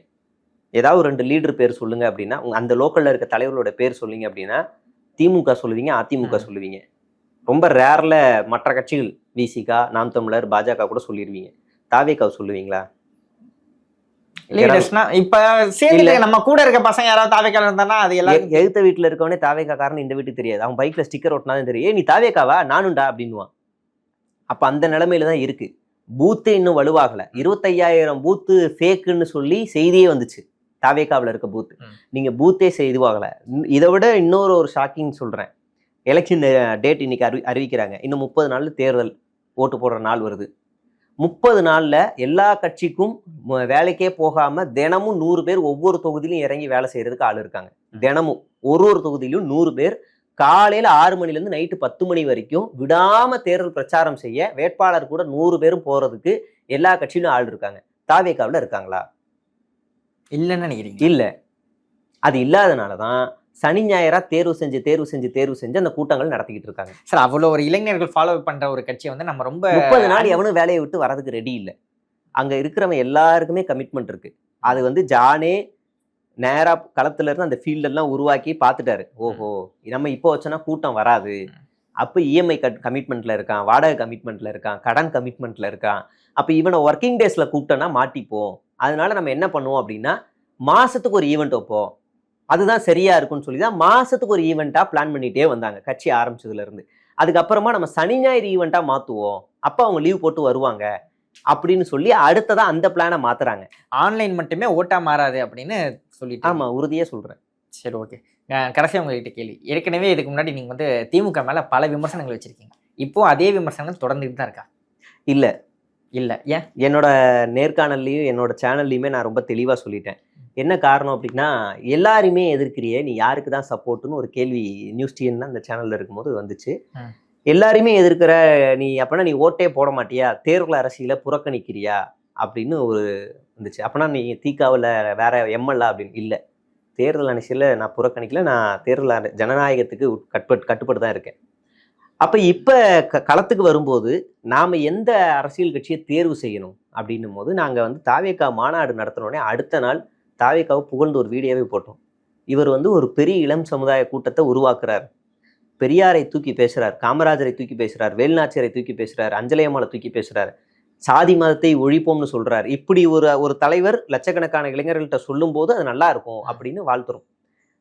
ஏதாவது 2 லீடர் பேர் சொல்லுங்க அப்படின்னா, அந்த லோக்கலில் இருக்க தலைவர்களோட பேர் சொல்லிங்க அப்படின்னா திமுக சொல்லுவீங்க, அதிமுக சொல்லுவீங்க. ரொம்ப ரேரில் மற்ற கட்சிகள் விசிகா, நாம் தமிழர், பாஜக கூட சொல்லிடுவீங்க. தாவேகாவை சொல்லுவீங்களா? இப்ப சேர்ந்து நம்ம கூட இருக்க பசங்க யாராவது தாவேக்கால இருந்தானா அது எல்லாம் எழுத்த வீட்டுல இருக்கவனே தாவேக்கா காரணம் இந்த வீட்டுக்கு தெரியாது. அவன் பைக்ல ஸ்டிக்கர் ஒட்டினாலும் தெரியும், நீ தாவேக்காவா நானும்டா அப்படின்னுவான். அப்ப அந்த நிலைமையில தான் இருக்கு. பூத்து இன்னும் வலுவாகல. 25,000 பூத்து ஃபேக்குன்னு சொல்லி செய்தியே வந்துச்சு தாவேக்காவில் இருக்க பூத்து. நீங்க பூத்தே இதுவாகல. இதை விட இன்னொரு ஷாக்கிங் சொல்றேன். எலெக்ஷன் டேட் இன்னைக்கு அறிவிக்கிறாங்க. இன்னும் 30 நாள்ல தேர்தல், ஓட்டு போடுற நாள் வருது. 30 நாள்ல எல்லா கட்சிக்கும் வேலைக்கே போகாம தினமும் 100 பேர் ஒவ்வொரு தொகுதியிலும் இறங்கி வேலை செய்யறதுக்கு ஆள் இருக்காங்க. தினமும் ஒரு தொகுதியிலும் 100 பேர் காலையில 6 மணிலேருந்து நைட்டு 10 மணி வரைக்கும் விடாம தேர்தல் பிரச்சாரம் செய்ய, வேட்பாளர் கூட 100 பேரும் போறதுக்கு எல்லா கட்சியிலும் ஆள் இருக்காங்க. தாவேக்காவில் இருக்காங்களா? இல்லைன்னு நினைக்கிறீங்க? இல்ல. அது இல்லாதனாலதான் சனி ஞாயிறா தேர்வு செஞ்சு அந்த கூட்டங்கள் நடத்திக்கிட்டு இருக்காங்க. சார் அவ்வளவு ஒரு இளைஞர்கள் ஃபாலோ பண்ற ஒரு கட்சியை வந்து நம்ம ரொம்ப 30 நாள் எவனும் வேலையை விட்டு வரதுக்கு ரெடி இல்லை. அங்க இருக்கிறவங்க எல்லாருக்குமே கமிட்மெண்ட் இருக்கு. அது வந்து ஜானே நேரா களத்துல இருந்து அந்த ஃபீல்ட் எல்லாம் உருவாக்கி பார்த்துட்டாரு. ஓஹோ நம்ம இப்போ வச்சோன்னா கூட்டம் வராது. அப்போ இஎம்ஐ கமிட்மெண்ட்ல இருக்கான், வாடகை கமிட்மெண்ட்ல இருக்கான், கடன் கமிட்மெண்ட்ல இருக்கான். அப்போ இவனை ஒர்க்கிங் டேஸ்ல கூப்பிட்டோன்னா மாட்டிப்போம். அதனால நம்ம என்ன பண்ணுவோம் அப்படின்னா, மாசத்துக்கு ஒரு ஈவெண்ட் வைப்போம், அதுதான் சரியா இருக்கும்னு சொல்லி தான் மாசத்துக்கு ஒரு ஈவெண்ட்டா பிளான் பண்ணிட்டே வந்தாங்க கட்சி ஆரம்பிச்சதுல இருந்து. அதுக்கப்புறமா நம்ம சனி ஞாயிறு ஈவெண்ட்டா மாத்துவோம், அப்ப அவங்க லீவ் போட்டு வருவாங்க அப்படின்னு சொல்லி அடுத்ததான் அந்த பிளானை மாத்துறாங்க. ஆன்லைன் மட்டுமே ஓட்டா மாறாது அப்படின்னு சொல்லிட்டு. ஆமா, உறுதியா சொல்றேன். சரி, ஓகே. கடைசியாக உங்ககிட்ட கேள்வி. ஏற்கனவே இதுக்கு முன்னாடி நீங்க வந்து திமுக மேல பல விமர்சனங்கள் வச்சிருக்கீங்க. இப்போ அதே விமர்சனங்கள் தொடர்ந்துட்டு தான் இருக்கா? இல்ல இல்ல. ஏன்? என்னோட நேர்காணல்லையும் என்னோட சேனல்லையுமே நான் ரொம்ப தெளிவா சொல்லிட்டேன். என்ன காரணம் அப்படின்னா, எல்லாருமே எதிர்க்கிறியே, நீ யாருக்கு தான் சப்போர்ட்னு ஒரு கேள்வி நியூஸ் டிஎன் அந்த சேனல்ல இருக்கும்போது வந்துச்சு. எல்லாருமே எதிர்க்கிற நீ அப்பனா நீ ஓட்டே போட மாட்டியா, தேர்தல் அரசியல புறக்கணிக்கிறியா அப்படின்னு ஒரு வந்துச்சு. அப்பனா நீ தீக்காவில் வேற எம்எல்ஏ அப்படின்னு. இல்லை, தேர்தல் அரசியல நான் புறக்கணிக்கல, நான் தேர்தல் ஜனநாயகத்துக்கு கட்டுப்பட்டு தான் இருக்கேன். அப்ப இப்ப களத்துக்கு வரும்போது நாம எந்த அரசியல் கட்சியை தேர்வு செய்யணும் அப்படின்னும் போது, நாங்க வந்து தாவேகா மாநாடு நடத்தினோடனே அடுத்த நாள் தாவேகாவை புகழ்ந்து ஒரு வீடியோவே போட்டோம். இவர் வந்து ஒரு பெரிய இளம் சமுதாய கூட்டத்தை உருவாக்குறார், பெரியாரை தூக்கி பேசுறார், காமராஜரை தூக்கி பேசுறார், வேலுநாச்சியாரை தூக்கி பேசுறார், அஞ்சலையம்மாளை தூக்கி பேசுறார், சாதி மதத்தை ஒழிப்போம்னு சொல்றார். இப்படி ஒரு தலைவர் லட்சக்கணக்கான இளைஞர்கள்ட்ட சொல்லும் போது அது நல்லா இருக்கும் அப்படின்னு வாழ்த்துறோம்.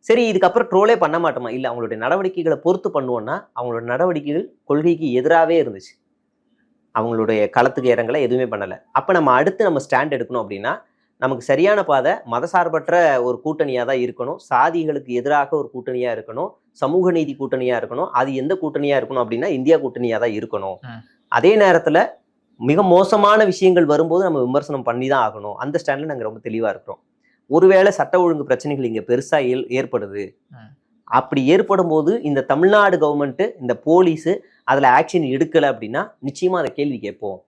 சரி, இதுக்கப்புறம் ட்ரோலே பண்ண மாட்டோமா? இல்லை, அவங்களுடைய நடவடிக்கைகளை பொறுத்து பண்ணுவோம்னா அவங்களோட நடவடிக்கைகள் கொள்கைக்கு எதிராகவே இருந்துச்சு. அவங்களுடைய களத்துக்கு இறங்கலை, எதுவுமே பண்ணலை. அப்போ நம்ம அடுத்து நம்ம ஸ்டாண்ட் எடுக்கணும் அப்படின்னா, நமக்கு சரியான பாதை மதசார்பற்ற ஒரு கூட்டணியாக தான் இருக்கணும், சாதிகளுக்கு எதிராக ஒரு கூட்டணியாக இருக்கணும், சமூக நீதி கூட்டணியாக இருக்கணும். அது எந்த கூட்டணியாக இருக்கணும் அப்படின்னா இந்தியா கூட்டணியாக தான் இருக்கணும். அதே நேரத்தில் மிக மோசமான விஷயங்கள் வரும்போது நம்ம விமர்சனம் பண்ணி தான் ஆகணும். அந்த ஸ்டாண்டில் நாங்கள் ரொம்ப தெளிவாக இருக்கிறோம். ஒருவேளை சட்ட ஒழுங்கு பிரச்சனைகள் இங்கே பெருசாக ஏற்படுது, அப்படி ஏற்படும் போது இந்த தமிழ்நாடு கவர்மெண்ட்டு, இந்த போலீஸு அதுல ஆக்ஷன் எடுக்கல அப்படின்னா நிச்சயமா அதை கேள்வி கேட்போம்.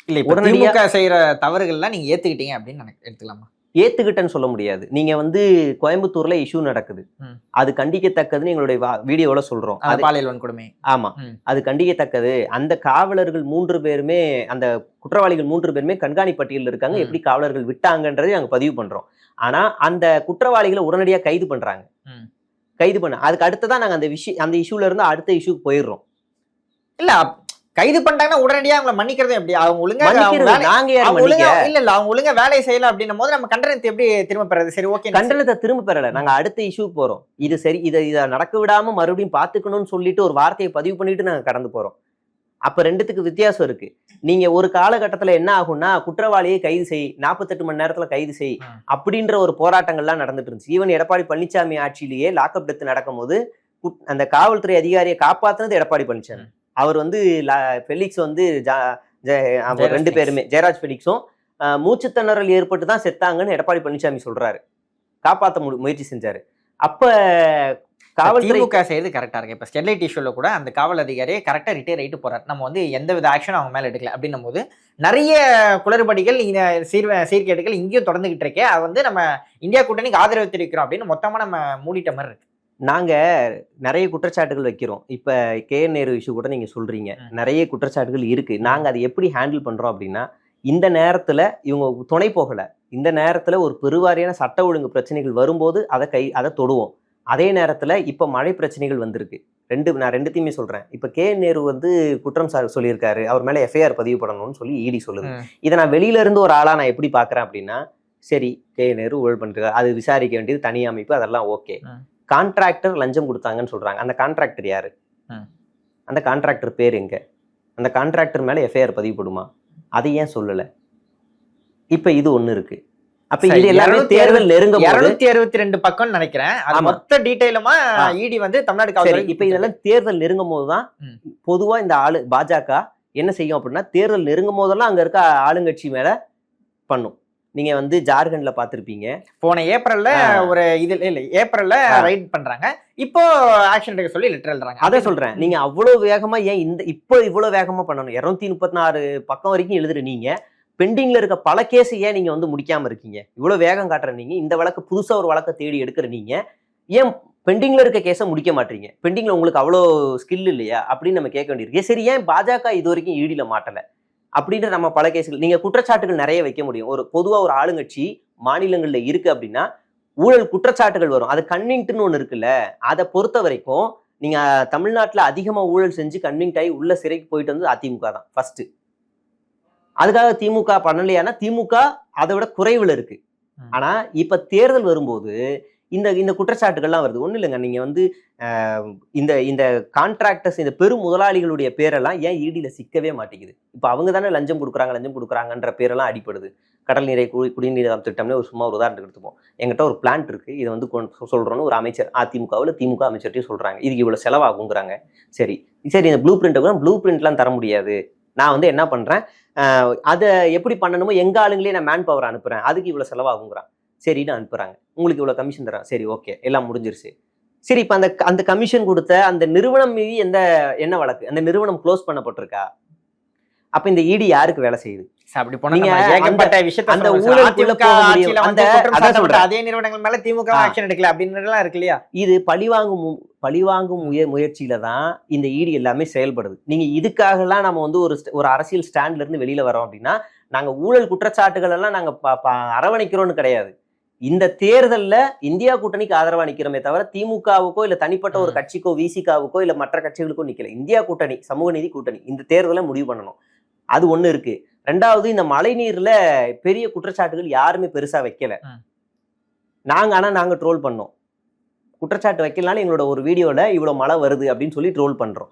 இல்ல இப்ப திமுக செய்யற தவறுகள்லாம் நீங்க ஏத்துக்கிட்டீங்க அப்படின்னு எடுத்துக்கலாமா? ஏத்துக்கிட்டேன்னு சொல்ல முடியாது. நீங்க வந்து கோயம்புத்தூர்ல இஷ்யூ நடக்குது, அது கண்டிக்கத்தக்கதுன்னு எங்களுடைய வீடியோல சொல்றோம். அது பாலியல் வன்கொடுமை. ஆமா, அது கண்டிக்கத்தக்கது. அந்த காவலர்கள் 3 பேருமே, அந்த குற்றவாளிகள் 3 பேருமே கண்காணிப்பு பட்டியலில் இருக்காங்க. எப்படி காவலர்கள் விட்டாங்கன்றதை நாங்க பதிவு பண்றோம். ஆனா அந்த குற்றவாளிகளை உடனடியா கைது பண்றாங்க. கைது பண்ண அதுக்கு அடுத்ததான் நாங்க அந்த இஷ்யூல இருந்து அடுத்த இஷ்யூக்கு போயிடுறோம். இல்ல கைது பண்ணிட்டாங்கன்னா உடனடியா அவங்களை மன்னிக்கிறது எப்படி? அவங்க ஒழுங்கா நாங்க யாரும் இல்ல அவங்க ஒழுங்கா வேலையை செய்யல அப்படின்னும் போது நம்ம கண்டனத்தை எப்படி திரும்ப பெறது? சரி, ஓகே, கண்டனத்தை திரும்ப பெறல. நாங்க அடுத்த இஷ்யூக்கு போறோம். இது சரி, இதை நடக்க விடாம மறுபடியும் பாத்துக்கணும்னு சொல்லிட்டு ஒரு வார்த்தையை பதிவு பண்ணிட்டு நாங்க கடந்து போறோம். அப்ப ரெண்டுத்துக்கு வித்தியாசம் இருக்கு. நீங்க ஒரு காலகட்டத்துல என்ன ஆகும்னா, குற்றவாளியை கைது செய், 48 மணி நேரத்துல கைது செய் அப்படின்ற ஒரு போராட்டங்கள்லாம் நடந்துட்டு இருந்துச்சு. ஈவன் எடப்பாடி பழனிசாமி ஆட்சியிலேயே லாக்அப் டெத் நடக்கும் போது அந்த காவல்துறை அதிகாரியை காப்பாத்துனது எடப்பாடி பழனிசாமி. அவர் வந்து பெலிக்ஸ் வந்து 2 பேருமே, ஜெயராஜ் பெலிக்ஸும் மூச்சுத்திணறல் ஏற்பட்டு தான் செத்தாங்கன்னு எடப்பாடி பழனிசாமி சொல்றாரு. காப்பாற்ற முயற்சி செஞ்சாரு. அப்ப காவல்துறை செய்யறது கரெக்டா இருக்கு. இப்ப ஸ்டெர்லைட் இஷ்யூல கூட அந்த காவல் அதிகாரியை கரெக்டா ரிட்டையர் ஆயிட்டு போறாரு. நம்ம வந்து எந்தவித ஆக்ஷனும் அவங்க மேல எடுக்கல அப்படின்னும் போது நிறைய குளறுபடிகள், சீர்கேடுகள் இங்கேயும் தொடர்ந்துகிட்டு இருக்கே. அது வந்து நம்ம இந்தியா கூட்டணிக்கு ஆதரவு தெரிவிக்கிறோம் அப்படின்னு மொத்தமா நம்ம மூடிட்ட மாதிரி இருக்கு. நாங்க நிறைய குற்றச்சாட்டுகள் வைக்கிறோம். இப்ப KN நேரு இஷ்யூ கூட நீங்க சொல்றீங்க, நிறைய குற்றச்சாட்டுகள் இருக்கு. நாங்க அதை எப்படி ஹேண்டில் பண்றோம் அப்படின்னா, இந்த நேரத்துல இவங்க துணை போகல, இந்த நேரத்துல ஒரு பெருவாரியான சட்ட ஒழுங்கு பிரச்சனைகள் வரும்போது அதை தொடுவோம். அதே நேரத்துல இப்ப மழை பிரச்சனைகள் வந்திருக்கு. நான் ரெண்டுத்தையுமே சொல்றேன். இப்ப KN நேரு வந்து குற்றம் சொல்லியிருக்காரு, அவர் மேல FIR பதிவு பண்ணணும்னு சொல்லி ED சொல்லுது. இதை நான் வெளியில இருந்து ஒரு ஆளா நான் எப்படி பாக்குறேன் அப்படின்னா, சரி, KN நேரு ஊழல் பண்றாரு, அது விசாரிக்க வேண்டியது தனி அமைப்பு, அதெல்லாம் ஓகே. கான்ட்ராக்டர் லஞ்சம் கொடுத்தாங்கன்னு சொல்றாங்க. அந்த கான்ட்ராக்டர் யாரு? அந்த கான்ட்ராக்டர் பேர் எங்க? அந்த கான்ட்ராக்டர் மேல FIR பதிவுப்படுமா? அதை ஏன் சொல்லல? இப்ப இது ஒண்ணு இருக்கு. அப்ப இது எல்லாமே தேர்தல் நெருங்கும் 262 பக்கம் நினைக்கிறேன். அது மொத்த டீடைலுமா ED வந்து தமிழ்நாடு காவல்துறை. இப்ப இதெல்லாம் தேர்தல் நெருங்கும் போதுதான் பொதுவா இந்த பாஜக என்ன செய்யும் அப்படின்னா, தேர்தல் நெருங்கும் போதெல்லாம் அங்க இருக்க ஆளுங்கட்சி மேல பண்ணும். நீங்க வந்து ஜார்க்கண்ட்ல பாத்திருப்பீங்க, போன ஏப்ரல்ல ஒரு ஏப்ரல்ல ரைட் பண்றாங்க. இப்போ ஆக்ஷன் எடுக்க சொல்லி லெட்டர் எழுதுறாங்க. அதை சொல்றேன். நீங்க அவ்வளவு வேகமா ஏன் இப்போ இவ்வளவு வேகமா பண்ணணும்? 236 பக்கம் வரைக்கும் எழுதுற நீங்க பெண்டிங்ல இருக்க பல கேஸ் ஏன் நீங்க வந்து முடிக்காம இருக்கீங்க? இவ்வளவு வேகம் காட்டுற நீங்க, இந்த வழக்கு புதுசா ஒரு வழக்கை தேடி எடுக்கிற நீங்க ஏன் பெண்டிங்ல இருக்க கேஸை முடிக்க மாட்டீங்க? பெண்டிங்ல உங்களுக்கு அவ்வளோ ஸ்கில் இல்லையா அப்படின்னு நம்ம கேட்க வேண்டியிருக்கு. சரி, ஏன் பாஜக இது வரைக்கும் EDல மாட்டல அப்படின்ற நம்ம பல கேஸுகள், நீங்க குற்றச்சாட்டுகள் நிறைய வைக்க முடியும். ஒரு பொதுவா ஒரு ஆளுங்கட்சி மாநிலங்கள்ல இருக்கு அப்படின்னா ஊழல் குற்றச்சாட்டுகள் வரும். அது கன்விங்க்ட்னு ஒண்ணு இருக்குல்ல, அதை பொறுத்த வரைக்கும் நீங்க தமிழ்நாட்டுல அதிகமா ஊழல் செஞ்சு கன்விங்க்ட் ஆகி உள்ள சிறைக்கு போயிட்டு வந்து அதிமுக தான் ஃபர்ஸ்ட். அதுக்காக திமுக பண்ணலையானா திமுக அதை விட குறைவுல இருக்கு. ஆனா இப்ப தேர்தல் வரும்போது இந்த குற்றச்சாட்டுகள்லாம் வருது. ஒண்ணு இல்லைங்க, நீங்க வந்து இந்த கான்ட்ராக்டர்ஸ், இந்த பெரும் முதலாளிகளுடைய பேரெல்லாம் ஏன் EDல சிக்கவே மாட்டேங்குது? இப்ப அவங்க தானே லஞ்சம் கொடுக்குறாங்கன்ற பேரெல்லாம் அடிப்படுது. கடல் நீரை குடிநீர் திட்டம்னு சும்மா ஒரு உதாரணத்துக்கு எடுத்துப்போம். எங்கிட்ட ஒரு பிளான்ட் இருக்கு, இதை வந்து சொல்றோன்னு ஒரு அமைச்சர் அதிமுகவில் திமுக அமைச்சர்கிட்டையும் சொல்றாங்க, இதுக்கு இவ்வளவு செலவாகுங்கிறாங்க. சரி, இந்த ப்ளூ பிரிண்ட்லாம் தர முடியாது, நான் வந்து என்ன பண்றேன், அதை எப்படி பண்ணணுமோ எங்க ஆளுங்களே நான் மேன் பவர் அனுப்புறேன், அதுக்கு இவ்வளவு செலவாகுங்கிறான். சரின்னு அனுப்புறாங்க, உங்களுக்கு இவ்வளவு கமிஷன் தரேன். சரி, ஓகே, எல்லாம் முடிஞ்சிருச்சு. சரி, இப்ப அந்த கமிஷன் கொடுத்த அந்த நிறுவனம் மீது என்ன வழக்கு? அந்த நிறுவனம் க்ளோஸ் பண்ணப்பட்டிருக்கா? அப்ப இந்த ED யாருக்கு வேலை செய்யுது? அப்படி போனா ஏகப்பட்ட விஷயத்தை அந்த ஊழலுக்குள்ள போக முடியும். அதே நிறுவனங்கள் மேல திமுக ஆக்ஷன் எடுக்கல அப்படின்றதெல்லாம் இருக்கு இல்லையா? இது பழிவாங்கும் முயற்சியில தான் இந்த ED எல்லாமே செயல்படுது. நீங்க இதுக்காக எல்லாம் நம்ம வந்து ஒரு அரசியல் ஸ்டாண்ட்ல இருந்து வெளியில வரோம் அப்படின்னா, நாங்க ஊழல் குற்றச்சாட்டுகள் எல்லாம் நாங்க அரவணைக்கிறோம்னு கிடையாது. இந்த தேர்தல்ல இந்தியா கூட்டணிக்கு ஆதரவா நிக்கிறோமே தவிர திமுகவுக்கோ இல்ல தனிப்பட்ட ஒரு கட்சிக்கோ விசிகாவுக்கோ இல்ல மற்ற கட்சிகளுக்கோ நிக்கல. இந்தியா கூட்டணி, சமூக நீதி கூட்டணி, இந்த தேர்தலை முடிவு பண்ணணும். அது ஒண்ணு இருக்கு. ரெண்டாவது, இந்த மழை நீர்ல பெரிய குற்றச்சாட்டுகள் யாருமே பெருசா வைக்கல. நாங்க ட்ரோல் பண்ணோம். குற்றச்சாட்டு வைக்கலனாலும் எங்களோட ஒரு வீடியோல இவ்வளவு மழை வருது அப்படின்னு சொல்லி ட்ரோல் பண்றோம்.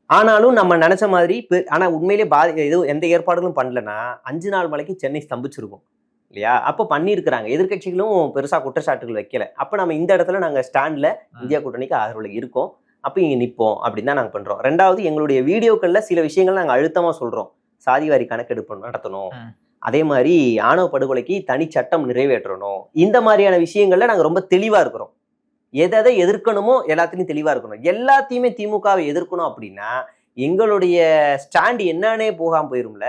ஆனாலும் நம்ம நினைச்ச மாதிரி ஆனா உண்மையிலே எந்த ஏற்பாடுகளும் பண்ணலன்னா 5 நாள் மழைக்கு சென்னை ஸ்தம்பிச்சிருக்கும் இல்லையா? அப்ப பண்ணியிருக்கிறாங்க. எதிர்கட்சிகளும் பெருசா குற்றச்சாட்டுகள் வைக்கல. அப்ப நம்ம இந்த இடத்துல நாங்க ஸ்டாண்ட்ல இந்தியா கூட்டணிக்கு ஆதரவுல இருக்கோம், அப்ப இங்க நிப்போம் அப்படின்னு தான் நாங்க பண்றோம். ரெண்டாவது, எங்களுடைய வீடியோக்கள்ல சில விஷயங்கள் நாங்க அழுத்தமா சொல்றோம். சாதிவாரி கணக்கெடுப்பு நடத்தணும், அதே மாதிரி ஆணவ படுகொலைக்கு தனி சட்டம் நிறைவேற்றணும், இந்த மாதிரியான விஷயங்கள்ல நாங்க ரொம்ப தெளிவா இருக்கிறோம். எதை எதிர்க்கணுமோ எல்லாத்தையும் தெளிவா இருக்கணும். எல்லாத்தையுமே திமுகவை எதிர்க்கணும் அப்படின்னா எங்களுடைய ஸ்டாண்ட் என்னன்னே போகாம போயிரும்ல.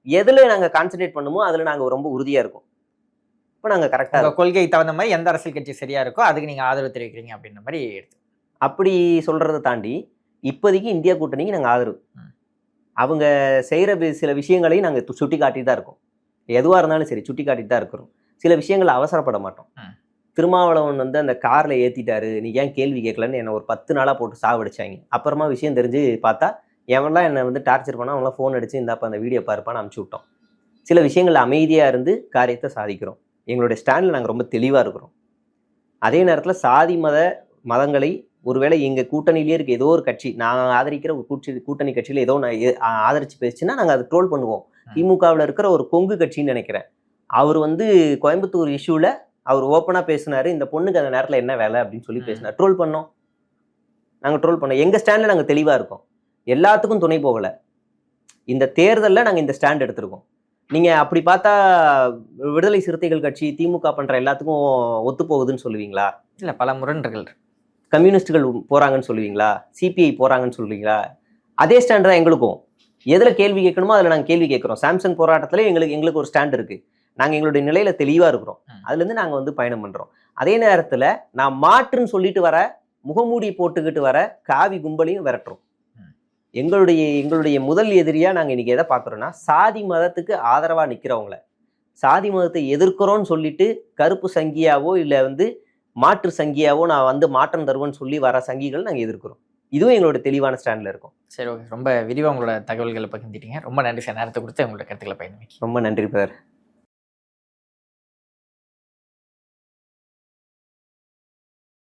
எதுல நாங்க கான்சென்ட்ரேட் பண்ணுமோ அதுல நாங்க ரொம்ப உறுதியா இருக்கோம். இப்ப நாங்க கரெக்டா கொள்கைக்கு தகுந்த மாதிரி எந்த அரசியல் கட்சி சரியா இருக்கோ அதுக்கு நீங்க ஆதரவு தெரிவிக்கிறீங்க அப்படின்ற மாதிரி அப்படி சொல்றதை தாண்டி இப்போதைக்கு இந்தியா கூட்டணிக்கு நாங்க ஆதரவு. அவங்க செய்யற சில விஷயங்களையும் நாங்க சுட்டி காட்டி தான் இருக்கோம். எதுவா இருந்தாலும் சரி சுட்டி காட்டி தான் இருக்கிறோம். சில விஷயங்கள் அவசரப்பட மாட்டோம். திருமாவளவன் வந்து அந்த கார்ல ஏத்திட்டாரு, நீ ஏன் கேள்வி கேட்கலன்னு என்ன ஒரு 10 நாளா போட்டு சாவடிச்சாங்க. அப்புறமா விஷயம் தெரிஞ்சு பார்த்தா எவன்லாம் என்னை வந்து டார்ச்சர் பண்ணா அவங்களாம் ஃபோன் அடிச்சு இந்தாப்பா அந்த வீடியோ பாருப்பான்னு அனுப்பிச்சு விட்டோம். சில விஷயங்கள் அமைதியா இருந்து காரியத்தை சாதிக்கிறோம். எங்களுடைய ஸ்டாண்டில் நாங்கள் ரொம்ப தெளிவா இருக்கிறோம். அதே நேரத்தில் சாதி மதங்களை ஒருவேளை எங்க கூட்டணியிலேயே இருக்க ஏதோ ஒரு கட்சி, நான் ஆதரிக்கிற ஒரு கூட்டணி கட்சியில ஏதோ நான் ஆதரிச்சு பேசுச்சுன்னா நாங்கள் அதை ட்ரோல் பண்ணுவோம். திமுகவில் இருக்கிற ஒரு கொங்கு கட்சின்னு நினைக்கிறேன், அவர் வந்து கோயம்புத்தூர் இஷ்யூல அவர் ஓப்பனா பேசினாரு, இந்த பொண்ணுக்கு அந்த நேரத்தில் என்ன வேலை அப்படின்னு சொல்லி பேசினார். ட்ரோல் பண்ணோம், நாங்கள் ட்ரோல் பண்ணோம். எங்க ஸ்டாண்ட்ல நாங்கள் தெளிவா இருக்கோம். எல்லாத்துக்கும் துணை போகல. இந்த தேர்தலில் நாங்கள் இந்த ஸ்டாண்ட் எடுத்திருக்கோம். நீங்க அப்படி பார்த்தா விடுதலை சிறுத்தைகள் கட்சி திமுக பண்ற எல்லாத்துக்கும் ஒத்து போகுதுன்னு சொல்லுவீங்களா? இல்ல, பல முரண்கள். கம்யூனிஸ்டுகள் போறாங்கன்னு சொல்லுவீங்களா? சிபிஐ போறாங்கன்னு சொல்லுவீங்களா? அதே ஸ்டாண்ட் தான் எங்களுக்கும். எதுல கேள்வி கேட்கணுமோ அதுல நாங்கள் கேள்வி கேட்கிறோம். சாம்சங் போராட்டத்துல எங்களுக்கு ஒரு ஸ்டாண்ட் இருக்கு. நாங்கள் எங்களுடைய நிலையில தெளிவா இருக்கிறோம். அதுல இருந்து நாங்கள் வந்து பயணம் பண்றோம். அதே நேரத்துல நான் மாற்றுன்னு சொல்லிட்டு வர, முகமூடி போட்டுக்கிட்டு வர காவி கும்பலையும் விரட்டுறோம். எங்களுடைய முதல் எதிரியா நாங்க இன்னைக்கு எதை பாக்குறோம்னா, சாதி மதத்துக்கு ஆதரவா நிக்கிறவங்கள, சாதி மதத்தை எதிர்க்கிறோம்னு சொல்லிட்டு கருப்பு சங்கியாவோ இல்ல வந்து மாற்று சங்கியாவோ நான் வந்து மாற்றம் தருவேன்னு சொல்லி வர சங்கிகள் நாங்க எதிர்க்கிறோம். இதுவும் எங்களோட தெளிவான ஸ்டாண்ட்ல இருக்கும். சரி, ஓகே. ரொம்ப விரிவா உங்களோட தகவல்களை பகிர்ந்துட்டீங்க. ரொம்ப நன்றி சார், நேரத்தை கொடுத்து உங்களோட கருத்துக்களை பயணிங்க. ரொம்ப நன்றி பிரதர்.